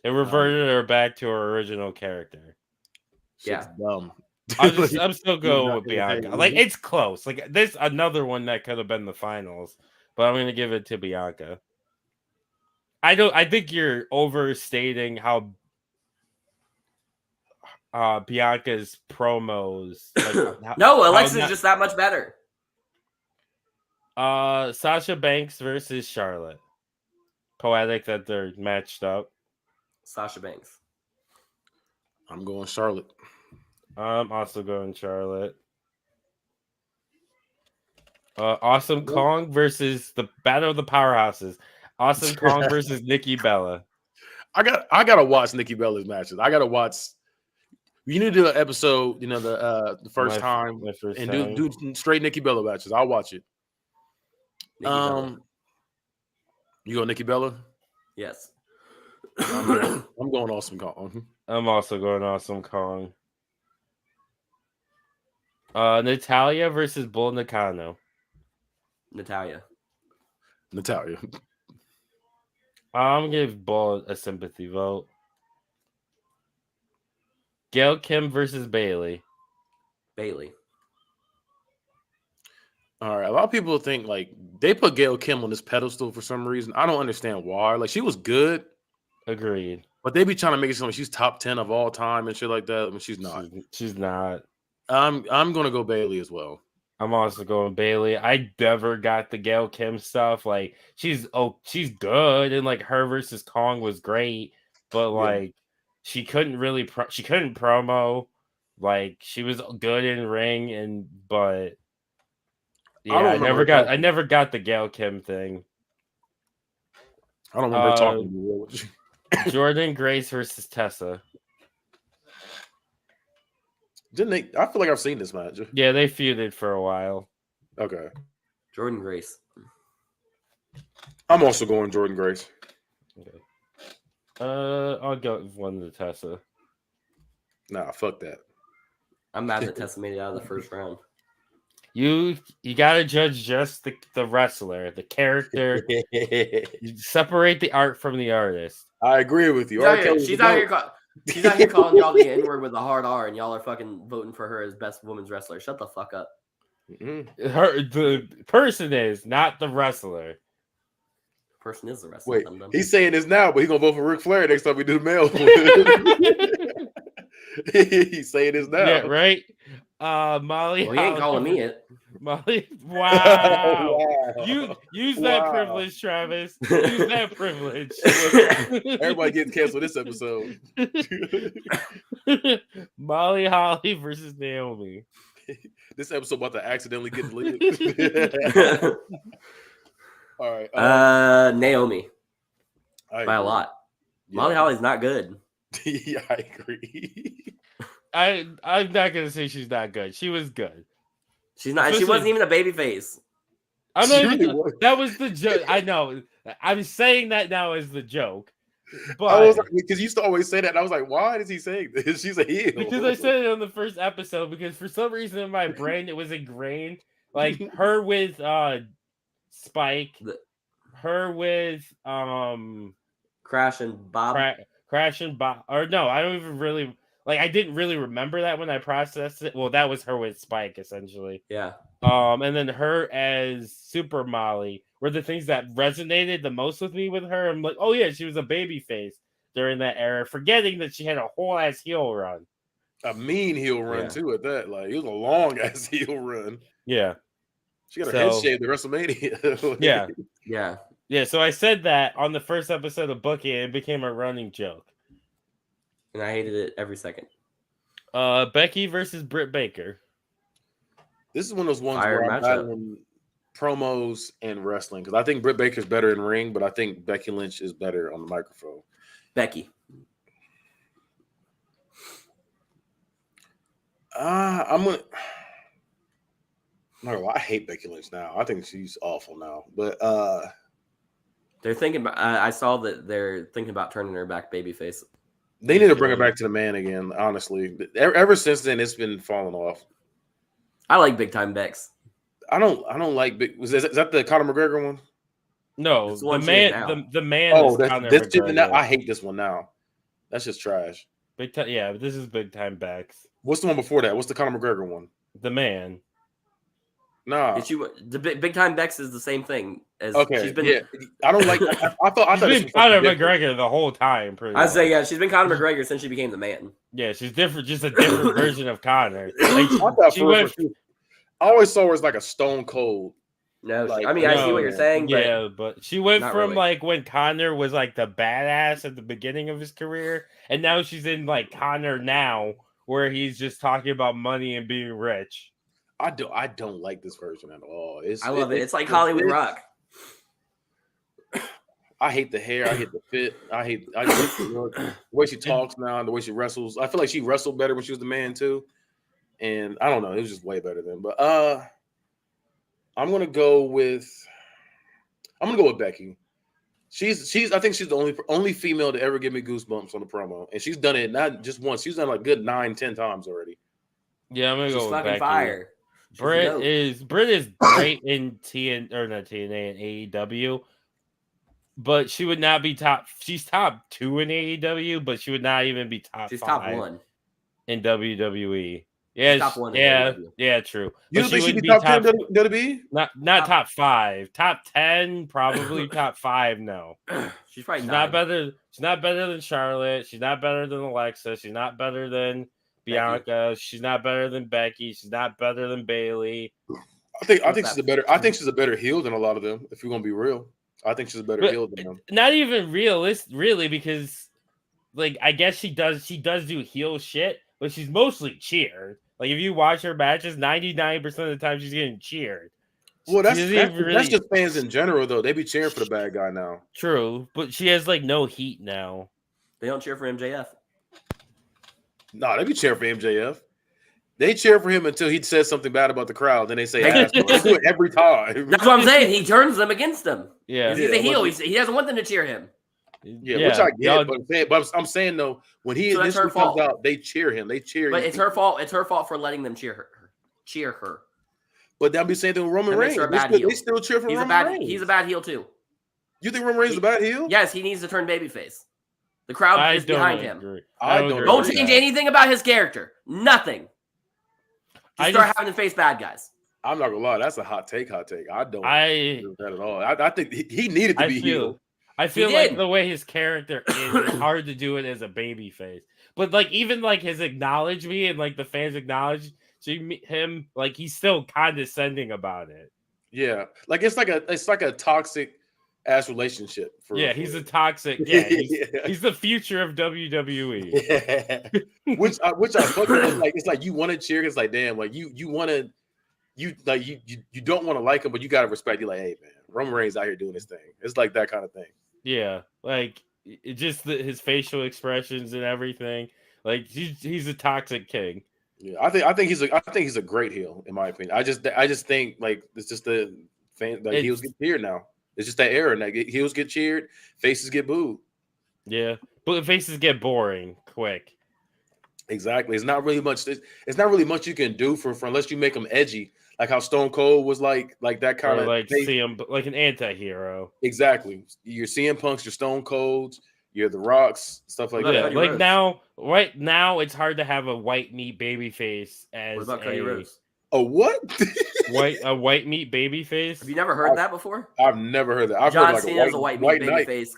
It reverted her back to her original character. Shit's dumb. I'm still going with Bianca. Like it's close. Like there's another one that could have been the finals, but I'm gonna give it to Bianca. I think you're overstating how Bianca's promos. Like, no, Alexa's just that much better. Sasha Banks versus Charlotte. Poetic that they're matched up. Sasha Banks. I'm going Charlotte. I'm also going Charlotte. Awesome Kong versus the Battle of the Powerhouses. Awesome Kong versus Nikki Bella. I gotta watch Nikki Bella's matches. I gotta watch. You need to do an episode, the first time, and do straight Nikki Bella matches. I'll watch it. You go Nikki Bella? Yes. I'm going Awesome Kong. I'm also going Awesome Kong. Natalya versus Bull Nakano. Natalya. I'm gonna give Bull a sympathy vote. Gail Kim versus Bailey. All right. A lot of people think like they put Gail Kim on this pedestal for some reason. I don't understand why. Like she was good. Agreed. But they be trying to make it sound like she's top 10 of all time and shit like that. I mean, she's not. She's not. I'm gonna go Bailey as well. I'm also going Bailey. I never got the Gail Kim stuff. Like she's good, and like her versus Kong was great, but like she couldn't promo. Like she was good in ring, but I never got the Gail Kim thing. I don't remember talking to you. Jordan Grace versus Tessa. Didn't they? I feel like I've seen this match. Yeah, they feuded for a while. Okay. Jordan Grace. I'm also going Jordan Grace. Okay. I'll go one to Tessa. Nah, fuck that. I'm mad that Tessa made it out of the first round. You gotta judge just the wrestler, the character. You separate the art from the artist. I agree with you. She's out here calling y'all the N-word with a hard R, and y'all are fucking voting for her as best women's wrestler. Shut the fuck up. Mm-hmm. The person is, not the wrestler. The person is the wrestler. Wait, he's saying this now, but he's gonna vote for Ric Flair next time we do the male. He's saying this now. Yeah, right? Molly. Well, he ain't calling me it. Molly. Wow. You use that privilege, Travis. Use that privilege. Everybody getting canceled this episode. Molly Holly versus Naomi. This episode about to accidentally get deleted. All right. Naomi. By a lot. Yeah. Molly Holly's not good. Yeah, I agree. I'm not gonna say she's not good. She was good. She's not. She wasn't even a baby face. That was the joke. I know. I'm saying that now as the joke. But I was like, because you used to always say that, and I was like, why is he saying this? She's a heel. Because I said it on the first episode. Because for some reason in my brain it was ingrained Like her with Spike, The her with Crash and Bob. Crash and Bob, or no, I don't even really like. I didn't really remember that when I processed it. Well, that was her with Spike essentially. Yeah. And then her as Super Molly were the things that resonated the most with me with her. I'm like, oh yeah, she was a baby face during that era, forgetting that she had a whole ass heel run. A mean heel run Yeah. too at that. Like it was a long ass heel run. Yeah. She got her head shaved at WrestleMania. Yeah. Yeah. Yeah. So I said that on the first episode of Bookie, and it became a running joke. And I hated it every second. Becky versus Britt Baker. This is one of those ones Fire where I'm matchup. battling promos and wrestling because I think Britt Baker's better in ring, but I think Becky Lynch is better on the microphone. Becky. I'm gonna. No, I hate Becky Lynch now. I think she's awful now. But They're thinking about. I saw that they're thinking about turning her back babyface. they need to bring her back to the man again. Honestly, ever since then, it's been falling off. I like Big Time Bex. I don't like big. Is that the Conor McGregor one? No, It's the the one she is man, now. the man. Oh, is that's Conor this. McGregor. I hate this one now. That's just trash. Big time. Yeah, but this is Big Time Bex. What's the one before that? What's the Conor McGregor one? The man. Nah. Did you? The Big Time Bex is the same thing as. Okay. She's been. Yeah. I don't like. I thought She's this been was Conor something different. McGregor the whole time. Pretty I much. say yeah. She's been Conor McGregor since she became the man. Yeah, she's different. Just a different version of Conor. Like, I thought she first went. when I always saw her as like a Stone Cold. No, Like, I mean I see no, what you're saying, but Yeah, but she went not from really. like when Conor was like the badass at the beginning of his career, and now she's in like Conor now, where he's just talking about money and being rich. I don't like this version at all. I love it. It's like Hollywood Rock. I hate the hair. I hate the fit. I hate the way she talks now and the way she wrestles. I feel like she wrestled better when she was the man too. And I don't know. It was just way better then. But I'm gonna go with Becky. I think she's the only female to ever give me goosebumps on the promo, and she's done it not just once. She's done it like good 9-10 times already. Yeah, I'm gonna She's go with fucking Becky. fire. She's Britt dope. is great in not TNA and AEW, but she would not be top. She's top 2 in AEW, but she would not even be top She's 5 top 1. in WWE. Yeah, She's top 1 in yeah, AEW. yeah, true. You But don't think she'd would be top 10 WWE? Not top 5, top 10, probably top 5. No, She's probably she's nine. not better. She's not better than Charlotte. She's not better than Alexa. She's not better than Bianca. She's not better than Becky. She's not better than Bailey. I think she's a better heel than a lot of them. If you're gonna be real, I think she's a better But heel than them. Not even really, because like I guess she does do heel shit, but she's mostly cheered. Like if you watch her matches, 99% of the time she's getting cheered. Well, that's She doesn't even that's just fans in general though. They be cheering for the bad guy now. True, but she has like no heat now. They don't cheer for MJF. No, they be cheering for MJF. They cheer for him until he says something bad about the crowd. Then they say, ass. They do it every time. That's what I'm saying. He turns them against them. Yeah, He's a heel. He doesn't want them to cheer him. Yeah, which I get. But I'm saying though, when he So that's her initially comes fault. out, they cheer him. They cheer. But it's her fault. It's her fault for letting them cheer her. But they'll be saying to Roman That makes Reigns. her a bad heel. They still cheer for Roman Reigns. He's a bad heel too. You think Roman Reigns is a bad heel? Yes, he needs to turn babyface. The crowd is behind him. I don't Don't agree. change anything about his character. Nothing. Just start having to face bad guys. I'm not gonna lie, that's a hot take. I don't agree with that at all. I think he needed to be heel. I feel like the way his character is, it's hard to do it as a baby face. But like even like his acknowledge me and like the fans acknowledge him, like he's still condescending about it. Yeah, like it's like a toxic ass relationship. He's a toxic. Yeah, he's the future of WWE. Yeah. which I fucking it's like you want to cheer. It's like damn, like you want to you don't want to like him, but you gotta respect. You're like, hey man, Roman Reigns out here doing his thing. It's like that kind of thing. Yeah, like just his facial expressions and everything. Like he's a toxic king. Yeah, I think he's a great heel in my opinion. I just think like it's just the fan like heels get cheered now. It's just that era. Like heels get cheered, faces get booed. Yeah, but faces get boring quick. Exactly. It's not really much. It's not really much you can do for unless you make them edgy, like how Stone Cold was like that kind Or of like CM, like an anti-hero. Exactly. You're CM Punks, you're Stone Colds, you're the Rocks, stuff like What about Yeah, that. Cody like Rhodes? right now, it's hard to have a white meat baby face as What about Cody a Rhodes? Oh, what? white meat baby face. Have you never heard that before? I've never heard that. I've John heard like Cena's a white meat white baby knight. face.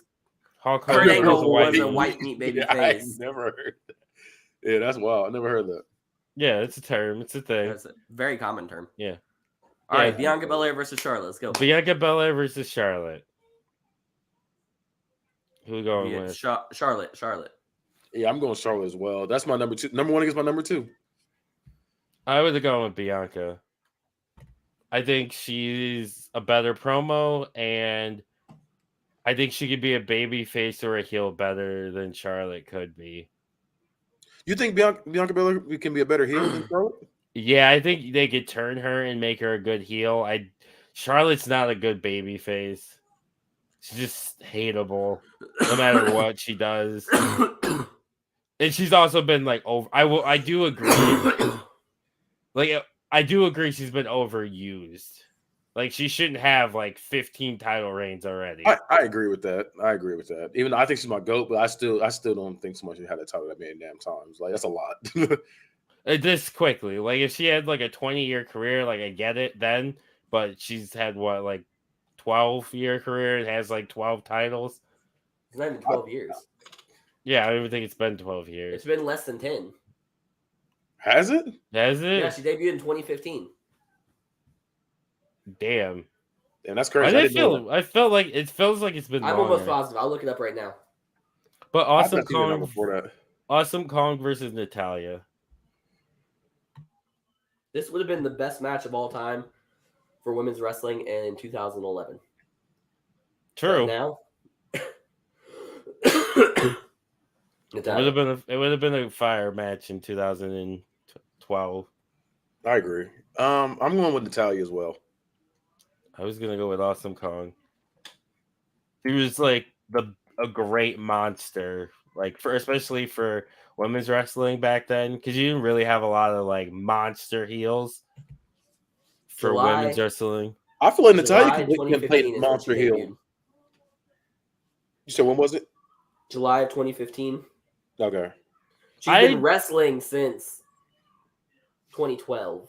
Hulk Kurt Hogan Angle was a white was a meat. white meat baby Yeah, face. I've never heard that. Yeah, that's wild. I never heard that. Yeah, it's a term. It's a thing. That's a very common term. Yeah. All Yeah. right, Bianca Belair versus Charlotte. Let's go. Bianca Belair versus Charlotte. Who we going Yeah, with? Charlotte. Yeah, I'm going Charlotte as well. That's my number 2. Number 1 against my number 2. I would have gone with Bianca. I think she's a better promo, and I think she could be a baby face or a heel better than Charlotte could be. You think Bianca Belair can be a better heel than Charlotte? Yeah, I think they could turn her and make her a good heel. Charlotte's not a good baby face. She's just hateable no matter what she does. And she's also been like over. I do agree. Like I do agree she's been overused. Like she shouldn't have like 15 title reigns already. I agree with that. Even though I think she's my GOAT, but I still don't think somebody should have that title that many damn times. Like that's a lot. This quickly. Like if she had like a 20-year career, like I get it then, but she's had what, like 12-year career and has like 12 titles. It's not even 12 years. Yeah, I don't even think it's been 12 years. It's been less than 10. Has it? Has it? Yeah, she debuted in 2015. Damn. And that's I crazy. didn't feel. I felt like it feels like it's been. I'm longer. almost positive. I'll look it up right now. But I've Awesome not seen her Kong before that. Awesome Kong versus Natalia. This would have been the best match of all time for women's wrestling in 2011. True. But now, It would have been a fire match in 2012. I agree. I'm going with Natalia as well. I was gonna go with Awesome Kong. He was like a great monster, like especially for women's wrestling back then, because you didn't really have a lot of like monster heels for women's wrestling. I feel like Natalia July can play 2015 is when monster she heel. debuted. You said when was it? July of 2015. Okay. She's been wrestling since 2012.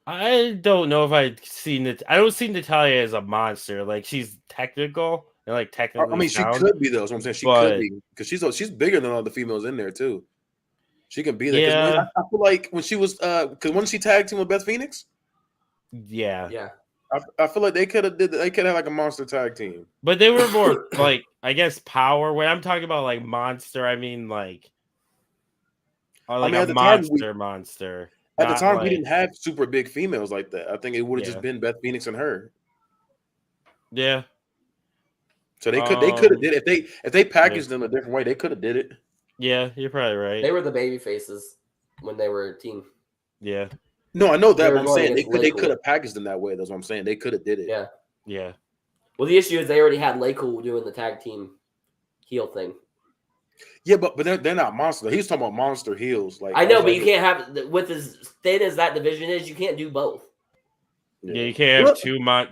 I don't know if I'd seen it. I don't see Natalia as a monster. Like she's technical and like technically. I mean, sound, she could be though. That's what I'm saying. She could be because she's bigger than all the females in there too. She can be there. Yeah. I feel like when she was because when she tagged team with Beth Phoenix. Yeah. Yeah. I feel like they could have like a monster tag team. But they were more like, I guess, power. When I'm talking about like monster, I mean like a monster. At the time, we didn't have super big females like that. I think it would have just been Beth Phoenix and her. Yeah. So they could have did it. If they packaged them a different way, they could have did it. Yeah, you're probably right. They were the baby faces when they were a team. Yeah. No, I know that. But I'm going saying they against could have packaged them that way. That's what I'm saying. They could have did it. Yeah. Yeah. Well, the issue is they already had Laycool doing the tag team heel thing. Yeah, but they're not monster. He was talking about monster heels. Like I know, but you can't have with as thin as that division is. You can't do both. Yeah, you can't have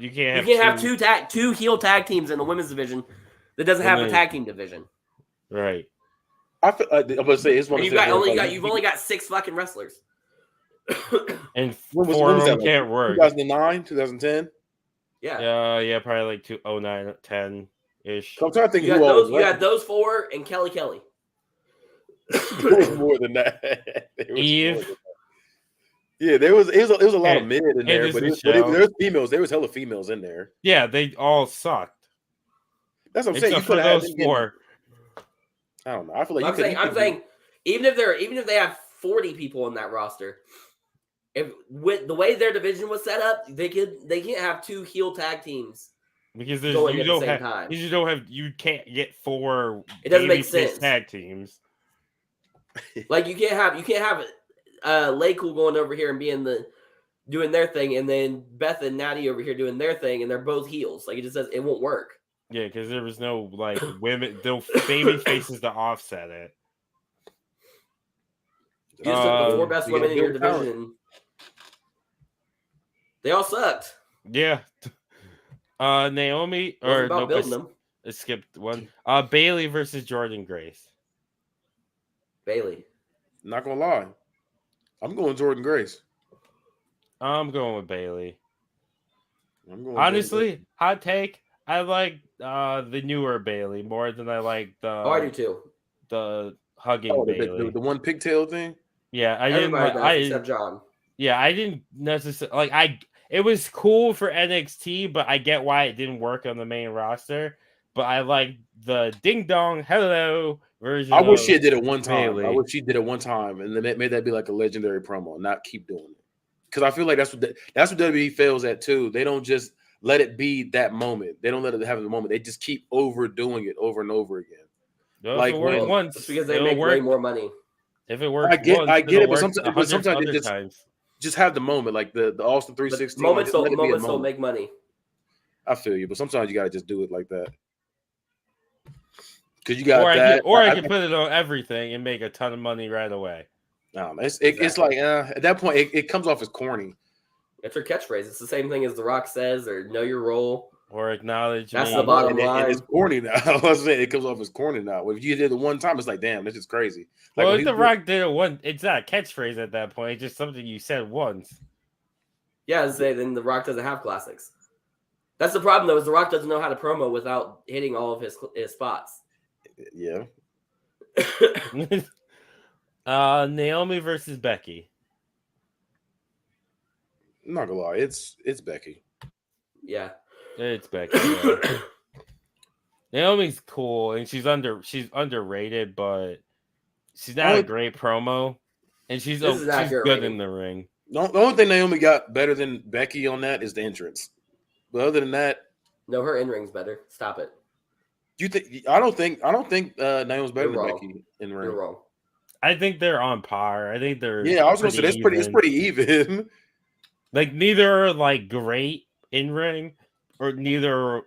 You can't have two heel tag teams in the women's division that doesn't have a tag team division. Right. I feel, I'm gonna say it's one. You've only got 6 fucking wrestlers. And when was that? Like Can't work. 2009, 2010. Yeah. Yeah, probably like 2009, 10 ish. I'm trying to think. You got those 4 and Kelly. There was more than that. Eve. Yeah, it was a lot of men in there, but there's females. There was hella females in there. Yeah, they all sucked. That's what I'm saying. You for those 4. I don't know. I feel like I'm saying even if they have 40 people in that roster, if with the way their division was set up, they can't have 2 heel tag teams because going at the same time. You can't get 4. It doesn't make sense. Tag teams. Like you can't have Laycool going over here and doing their thing, and then Beth and Natty over here doing their thing, and they're both heels. Like it won't work. Yeah, because there was no like women, no baby faces to offset it. You just took the four Uh, best you women gotta in your build talent. division. They all sucked. yeah. Naomi Wasn't or about nope, building them. I skipped one. Bailey versus Jordan Grace. Bailey. Not gonna lie, I'm going Jordan Grace. I'm going with Bailey. I'm going Honestly, hot take. I like the newer Bailey more than I like Oh, I do too. the hugging Oh, Bailey. the one pigtail thing. Yeah, I Everybody didn't. does except John. Yeah, I didn't necessarily like. It was cool for NXT, but I get why it didn't work on the main roster. But I like the ding dong hello version. I wish she of did it one time. Bailey. I wish she did it one time, and then made that be like a legendary promo, not keep doing it. Because I feel like that's what WWE fails at too. They don't just let it be that moment. They don't let it have the moment. They just keep overdoing it over and over again. Well, like if it worked when- once, It's because they it'll make work. way more money. If it works, I get once, it, it'll but work sometimes 100 it other just times. just have the moment, like the Austin 316. But moments just let it be a don't moment. make money. I feel you, but sometimes you gotta just do it like that. Because you got Or that. I can put it on everything and make a ton of money right away. It's Exactly. like at that point it comes off as corny. It's her catchphrase. It's the same thing as The Rock says or know your role. Or acknowledge That's me. the bottom And it's line. corny now. I was saying it comes off as corny now. If you did it one time, it's like, damn, this is crazy. Like Well, when if he's The Rock did it one, it's not a catchphrase at that point. It's just something you said once. Yeah, then The Rock doesn't have classics. That's the problem, though, is The Rock doesn't know how to promo without hitting all of his spots. yeah. Naomi versus Becky. I'm not gonna lie, it's Becky. Yeah. It's Becky. Yeah. Naomi's cool and she's underrated, but she's not a great promo, and she's This is an she's accurate good rating. in the ring. The only thing Naomi got better than Becky on that is the entrance. But other than that, No, her in ring's better. Stop it. you think I don't think Naomi's better You're than wrong. Becky in the You're ring. wrong. I think they're on par. I think they're Yeah, I was gonna say it's pretty even. Like neither are like great in ring, or neither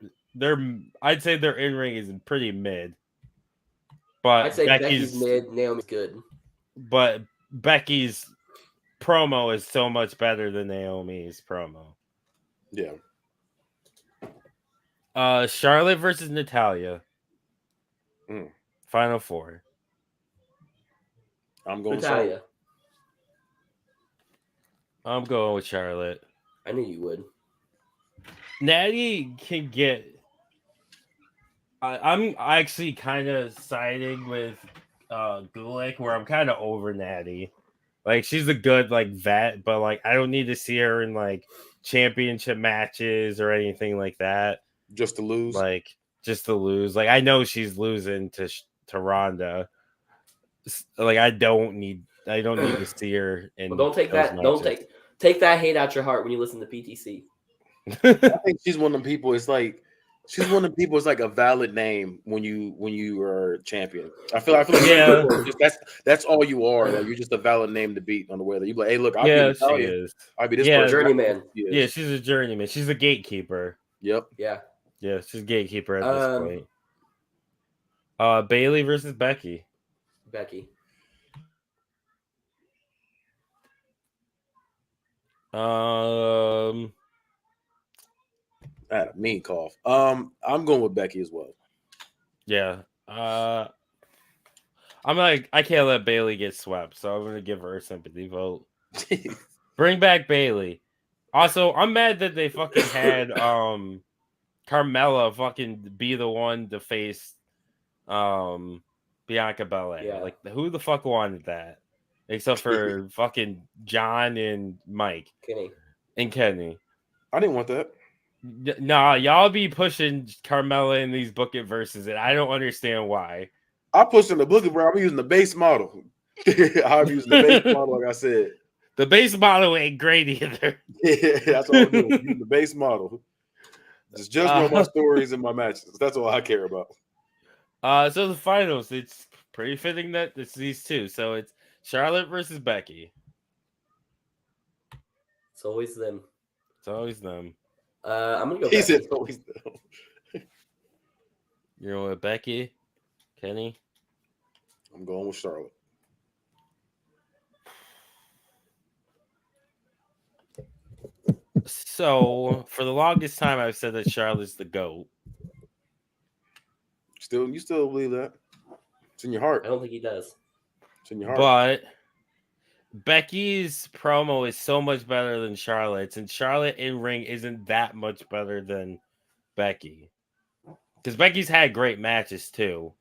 I'd say their in ring is pretty mid. But I'd say Becky's mid, Naomi's good. But Becky's promo is so much better than Naomi's promo. Yeah. Charlotte versus Natalya. Final four. I'm going Natalya. I'm going with Charlotte. I knew you would. Natty can get. I'm actually kind of siding with Gulick, where I'm kind of over Natty. Like she's a good like vet, but like I don't need to see her in like championship matches or anything like that. Just to lose. Like just to lose. Like I know she's losing to Ronda. Like I don't need to see her in. Well, don't take that. matches. Don't take that hate out your heart when you listen to PTC. I think she's one of them people. It's like she's one of them people. It's like a valid name when you are champion. I feel like Yeah. that's all you are. Like you're just a valid name to beat on the way that you like. Hey, look, I'll yeah, be she is. I'll be this Yeah, person. journeyman. Yeah, she's a journeyman. She's a gatekeeper. Yep. Yeah. Yeah, she's a gatekeeper at this point. Bailey versus Becky. Becky. I had a mean cough. I'm going with Becky as well. Yeah. I'm like, I can't let Bailey get swept, so I'm gonna give her a sympathy vote. Bring back Bailey. Also, I'm mad that they fucking had Carmella fucking be the one to face Bianca Belair. Yeah. Like who the fuck wanted that? Except for fucking John and Mike. Kenny. And Kenny. I didn't want that. Nah, y'all be pushing Carmella in these book it verses, and I don't understand why. I pushed in the book, bro. I'm using the base model. I'm using the base model, like I said. The base model ain't great either. Yeah, that's all I'm doing. Using the base model. Just judge me on my stories and my matches. That's all I care about. So the finals, it's pretty fitting that it's these two. So it's Charlotte versus Becky. It's always them. It's always them. I'm gonna go. He Becky. said always them. You're going with Becky, Kenny. I'm going with Charlotte. So for the longest time, I've said that Charlotte's the GOAT. You still believe that? It's in your heart. I don't think he does. It's in your heart. But Becky's promo is so much better than Charlotte's, and Charlotte in ring isn't that much better than Becky. Because Becky's had great matches too.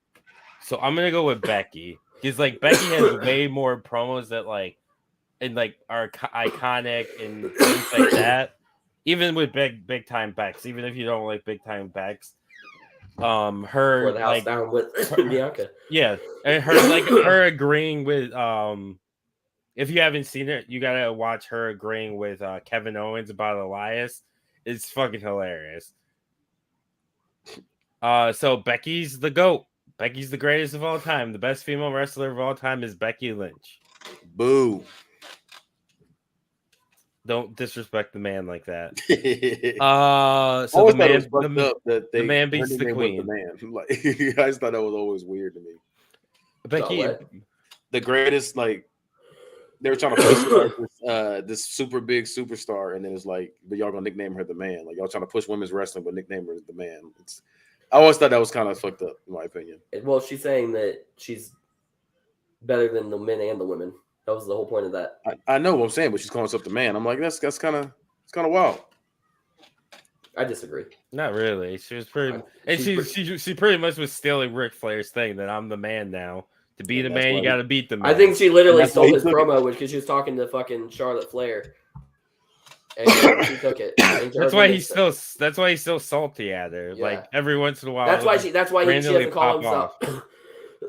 So I'm gonna go with Becky. Because like Becky has way more promos that like and like are iconic and things like that. Even with big time Becks, even if you don't like big time Becks, her Or the house like down with Bianca. yeah, and her agreeing with if you haven't seen it, you gotta watch her agreeing with Kevin Owens about Elias. It's fucking hilarious. So Becky's the GOAT. Becky's the greatest of all time. The best female wrestler of all time is Becky Lynch. Boo. Don't disrespect the man like that. So So the man beats the queen. The man. Like, I just thought that was always weird to me. Becky, The greatest, like they were trying to push this super big superstar, and then it's like, but y'all gonna nickname her the man. Like y'all trying to push women's wrestling, but nickname her the man. I always thought that was kind of fucked up, in my opinion. Well, she's saying that she's better than the men and the women. That was the whole point of that. I know what I'm saying, but she's calling herself the man. I'm like, that's kind of wild. I disagree. not really. She was pretty, and she pretty much was stealing Ric Flair's thing that I'm the man now. To be the man, you got to beat the man. I think she literally That's stole why he his took promo because she was talking to fucking Charlotte Flair, and she took it. That's why he's still. That's why he's still salty at her. Yeah. Like every once in a while. That's why she randomly doesn't call pop himself.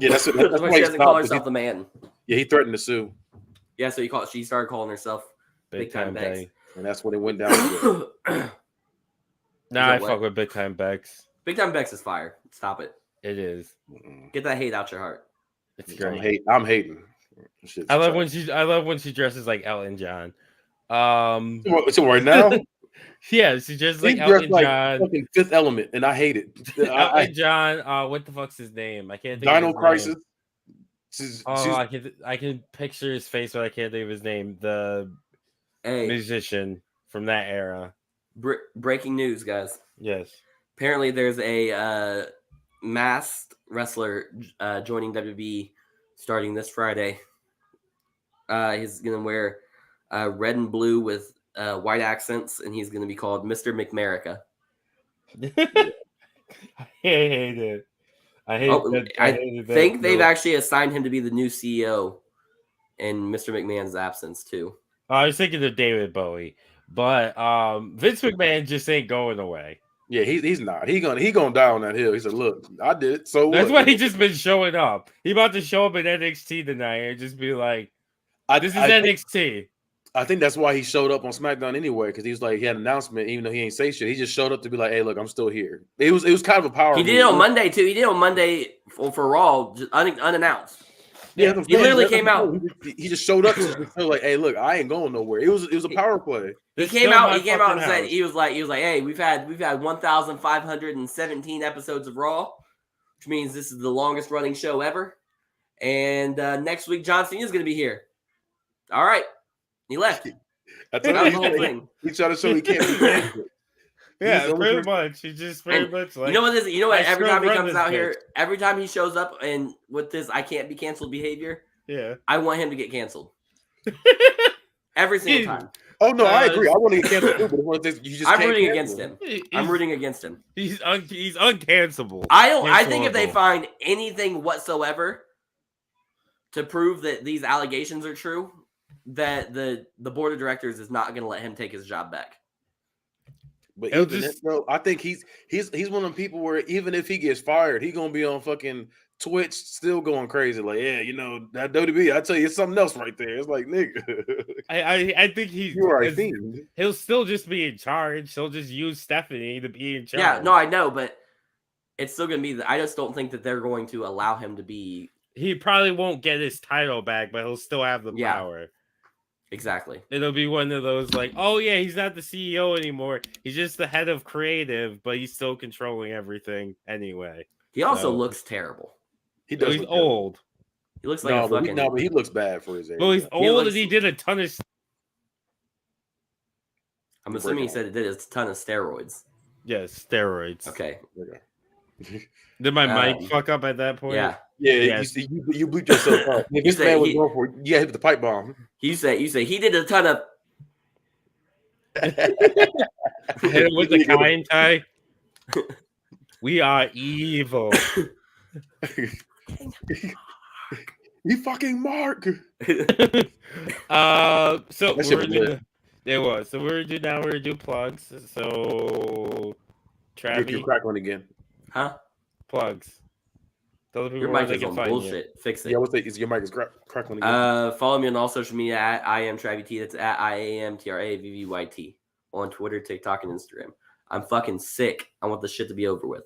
Yeah, that's why she doesn't call herself the man. Yeah, he threatened to sue, Yeah, so she started calling herself Big Time Bex. Becky. and that's when it went down. Nah, I what? fuck with Big Time Bex. Big Time Bex is fire. Stop it. It is. Get that hate out your heart. It's I'm great. hating. Shit's I love trash. when she dresses like Elton John. So right now, Yeah, she dresses like he dressed Elton like John. fucking Fifth Element, and I hate it. Elton John. What the fuck's his name? I can't think. Dino of his Crisis. Name. I can picture his face, but I can't think of his name. The musician from that era. Breaking news, guys. Yes. Apparently, there's a masked wrestler joining WWE starting this Friday. He's gonna wear red and blue with white accents, and he's gonna be called Mr. McMerica. I hate it. I think they've actually assigned him to be the new CEO in Mr. McMahon's absence too. I was thinking of David Bowie, but Vince McMahon just ain't going away. Yeah, he's not. He gonna die on that hill. He said, "Look, I did it." So that's what? why he just been showing up. He about to show up in NXT tonight and just be like, "This is NXT." I think that's why he showed up on SmackDown anyway, because he was like, he had an announcement, even though he ain't say shit. He just showed up to be like, "Hey, look, I'm still here." It was kind of a power. He did it on Monday too. He did it on Monday for Raw, just unannounced. Yeah, he literally came out. He just showed up to like, "Hey, look, I ain't going nowhere." It was a power play. He came out and said he was like, "Hey, we've had 1,517 episodes of Raw, which means this is the longest running show ever. And next week, John Cena is going to be here." All right, he left. That's the whole thing. He tried to show he can't be canceled. Yeah, pretty much. He just pretty much like, you know what this? You know what? Every time he comes out here, every time he shows up and with this "I can't be canceled" behavior, yeah, I want him to get canceled. Every single time. Oh no, I agree. I want to get canceled too, but one of things you just I'm rooting against him. I'm rooting against him. He's uncancelable. I think if they find anything whatsoever to prove that these allegations are true, that the board of directors is not going to let him take his job back. But bro, I think he's one of them people where even if he gets fired, he's gonna be on fucking Twitch still going crazy. Like, yeah, you know, that WWE, I tell you, it's something else right there. It's like, nigga. I think he'll still just be in charge. He'll just use Stephanie to be in charge. Yeah, no, I know, but it's still gonna be. I just don't think that they're going to allow him to be. He probably won't get his title back, but he'll still have the power. Exactly. It'll be one of those like, oh yeah, he's not the CEO anymore. He's just the head of creative, but he's still controlling everything anyway. He also looks terrible. He does. He's old. He looks like a fucking. But he looks bad for his age. Well, he's old and he did a ton of. I'm assuming he said it did a ton of steroids. Yes, steroids. Okay. Did my mic fuck up at that point? Yeah. Yes. You bleeped yourself out. If this man was going for it, you got hit with the pipe bomb. You say he did a ton of. Hit him with the kind tie. We are evil. You fucking Mark. So That shit was lit. It was. So we're gonna do plugs. So Get your Travi, crack one again. Huh? plugs. Tell the people Your where mic they is can on find you. bullshit. Fix it. Yeah, what's that? Your mic is crack one again. Follow me on all social media at I am Travy T. That's at IAMTRAVVYT on Twitter, TikTok, and Instagram. I'm fucking sick. I want this shit to be over with.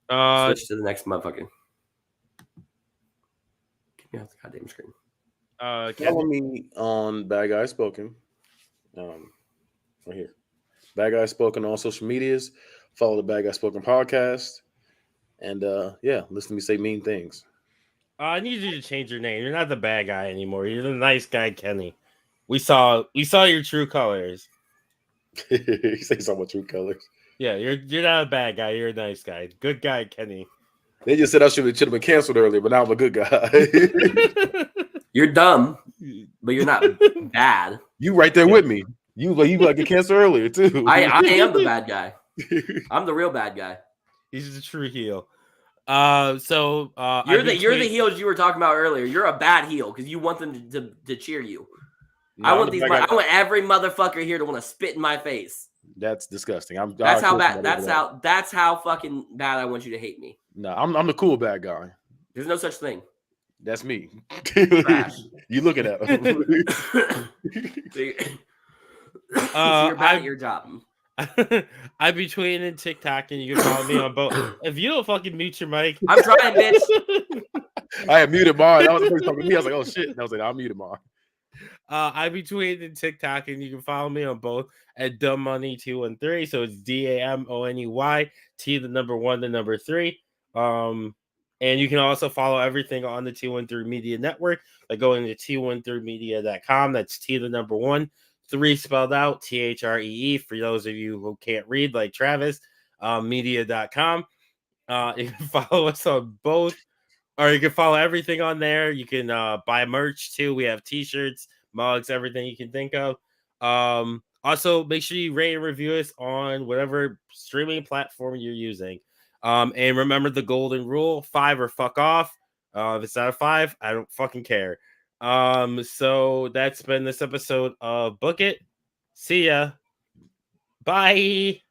Switch to the next motherfucker. Get me off the goddamn screen. Follow me on Bad Guy Spoken. Right here. Bad Guy Spoken on all social medias. Follow the Bad Guy Spoken podcast. And listen to me say mean things. I need you to change your name. You're not the bad guy anymore. You're the nice guy, Kenny. We saw your true colors. You say something with true colors. Yeah, you're not a bad guy. You're a nice guy. Good guy, Kenny. They just said I should have been canceled earlier, but now I'm a good guy. You're dumb, but you're not bad. You right there with me. You like get canceled earlier too. I am the bad guy. I'm the real bad guy. He's the true heel. You're the heels you were talking about earlier. You're a bad heel because you want them to cheer you. No, I want every motherfucker here to want to spit in my face. That's disgusting. That's how bad. That's how fucking bad I want you to hate me. No, I'm the cool bad guy. There's no such thing. That's me. Trash. You looking at him. So you're bad at your job. I be tweeting and TikTok, and you can follow me on both. If you don't fucking mute your mic, I'm trying, bitch. I had muted mine. That was the first talking to me. I was like, oh shit. And I was like, I muted mine. I be tweeting and TikTok, and you can follow me on both at DumbMoney213. So it's DAMONEY T 1 3. And you can also follow everything on the 213 Media Network by going to t13media.com. That's T 1 3 spelled out, THREE, for those of you who can't read like Travis, media.com. You can follow us on both, or you can follow everything on there. You can buy merch too. We have t-shirts, mugs, everything you can think of. Also, make sure you rate and review us on whatever streaming platform you're using. And remember the golden rule: 5 or fuck off. If it's not a 5, I don't fucking care. So that's been this episode of Book It. See ya. Bye.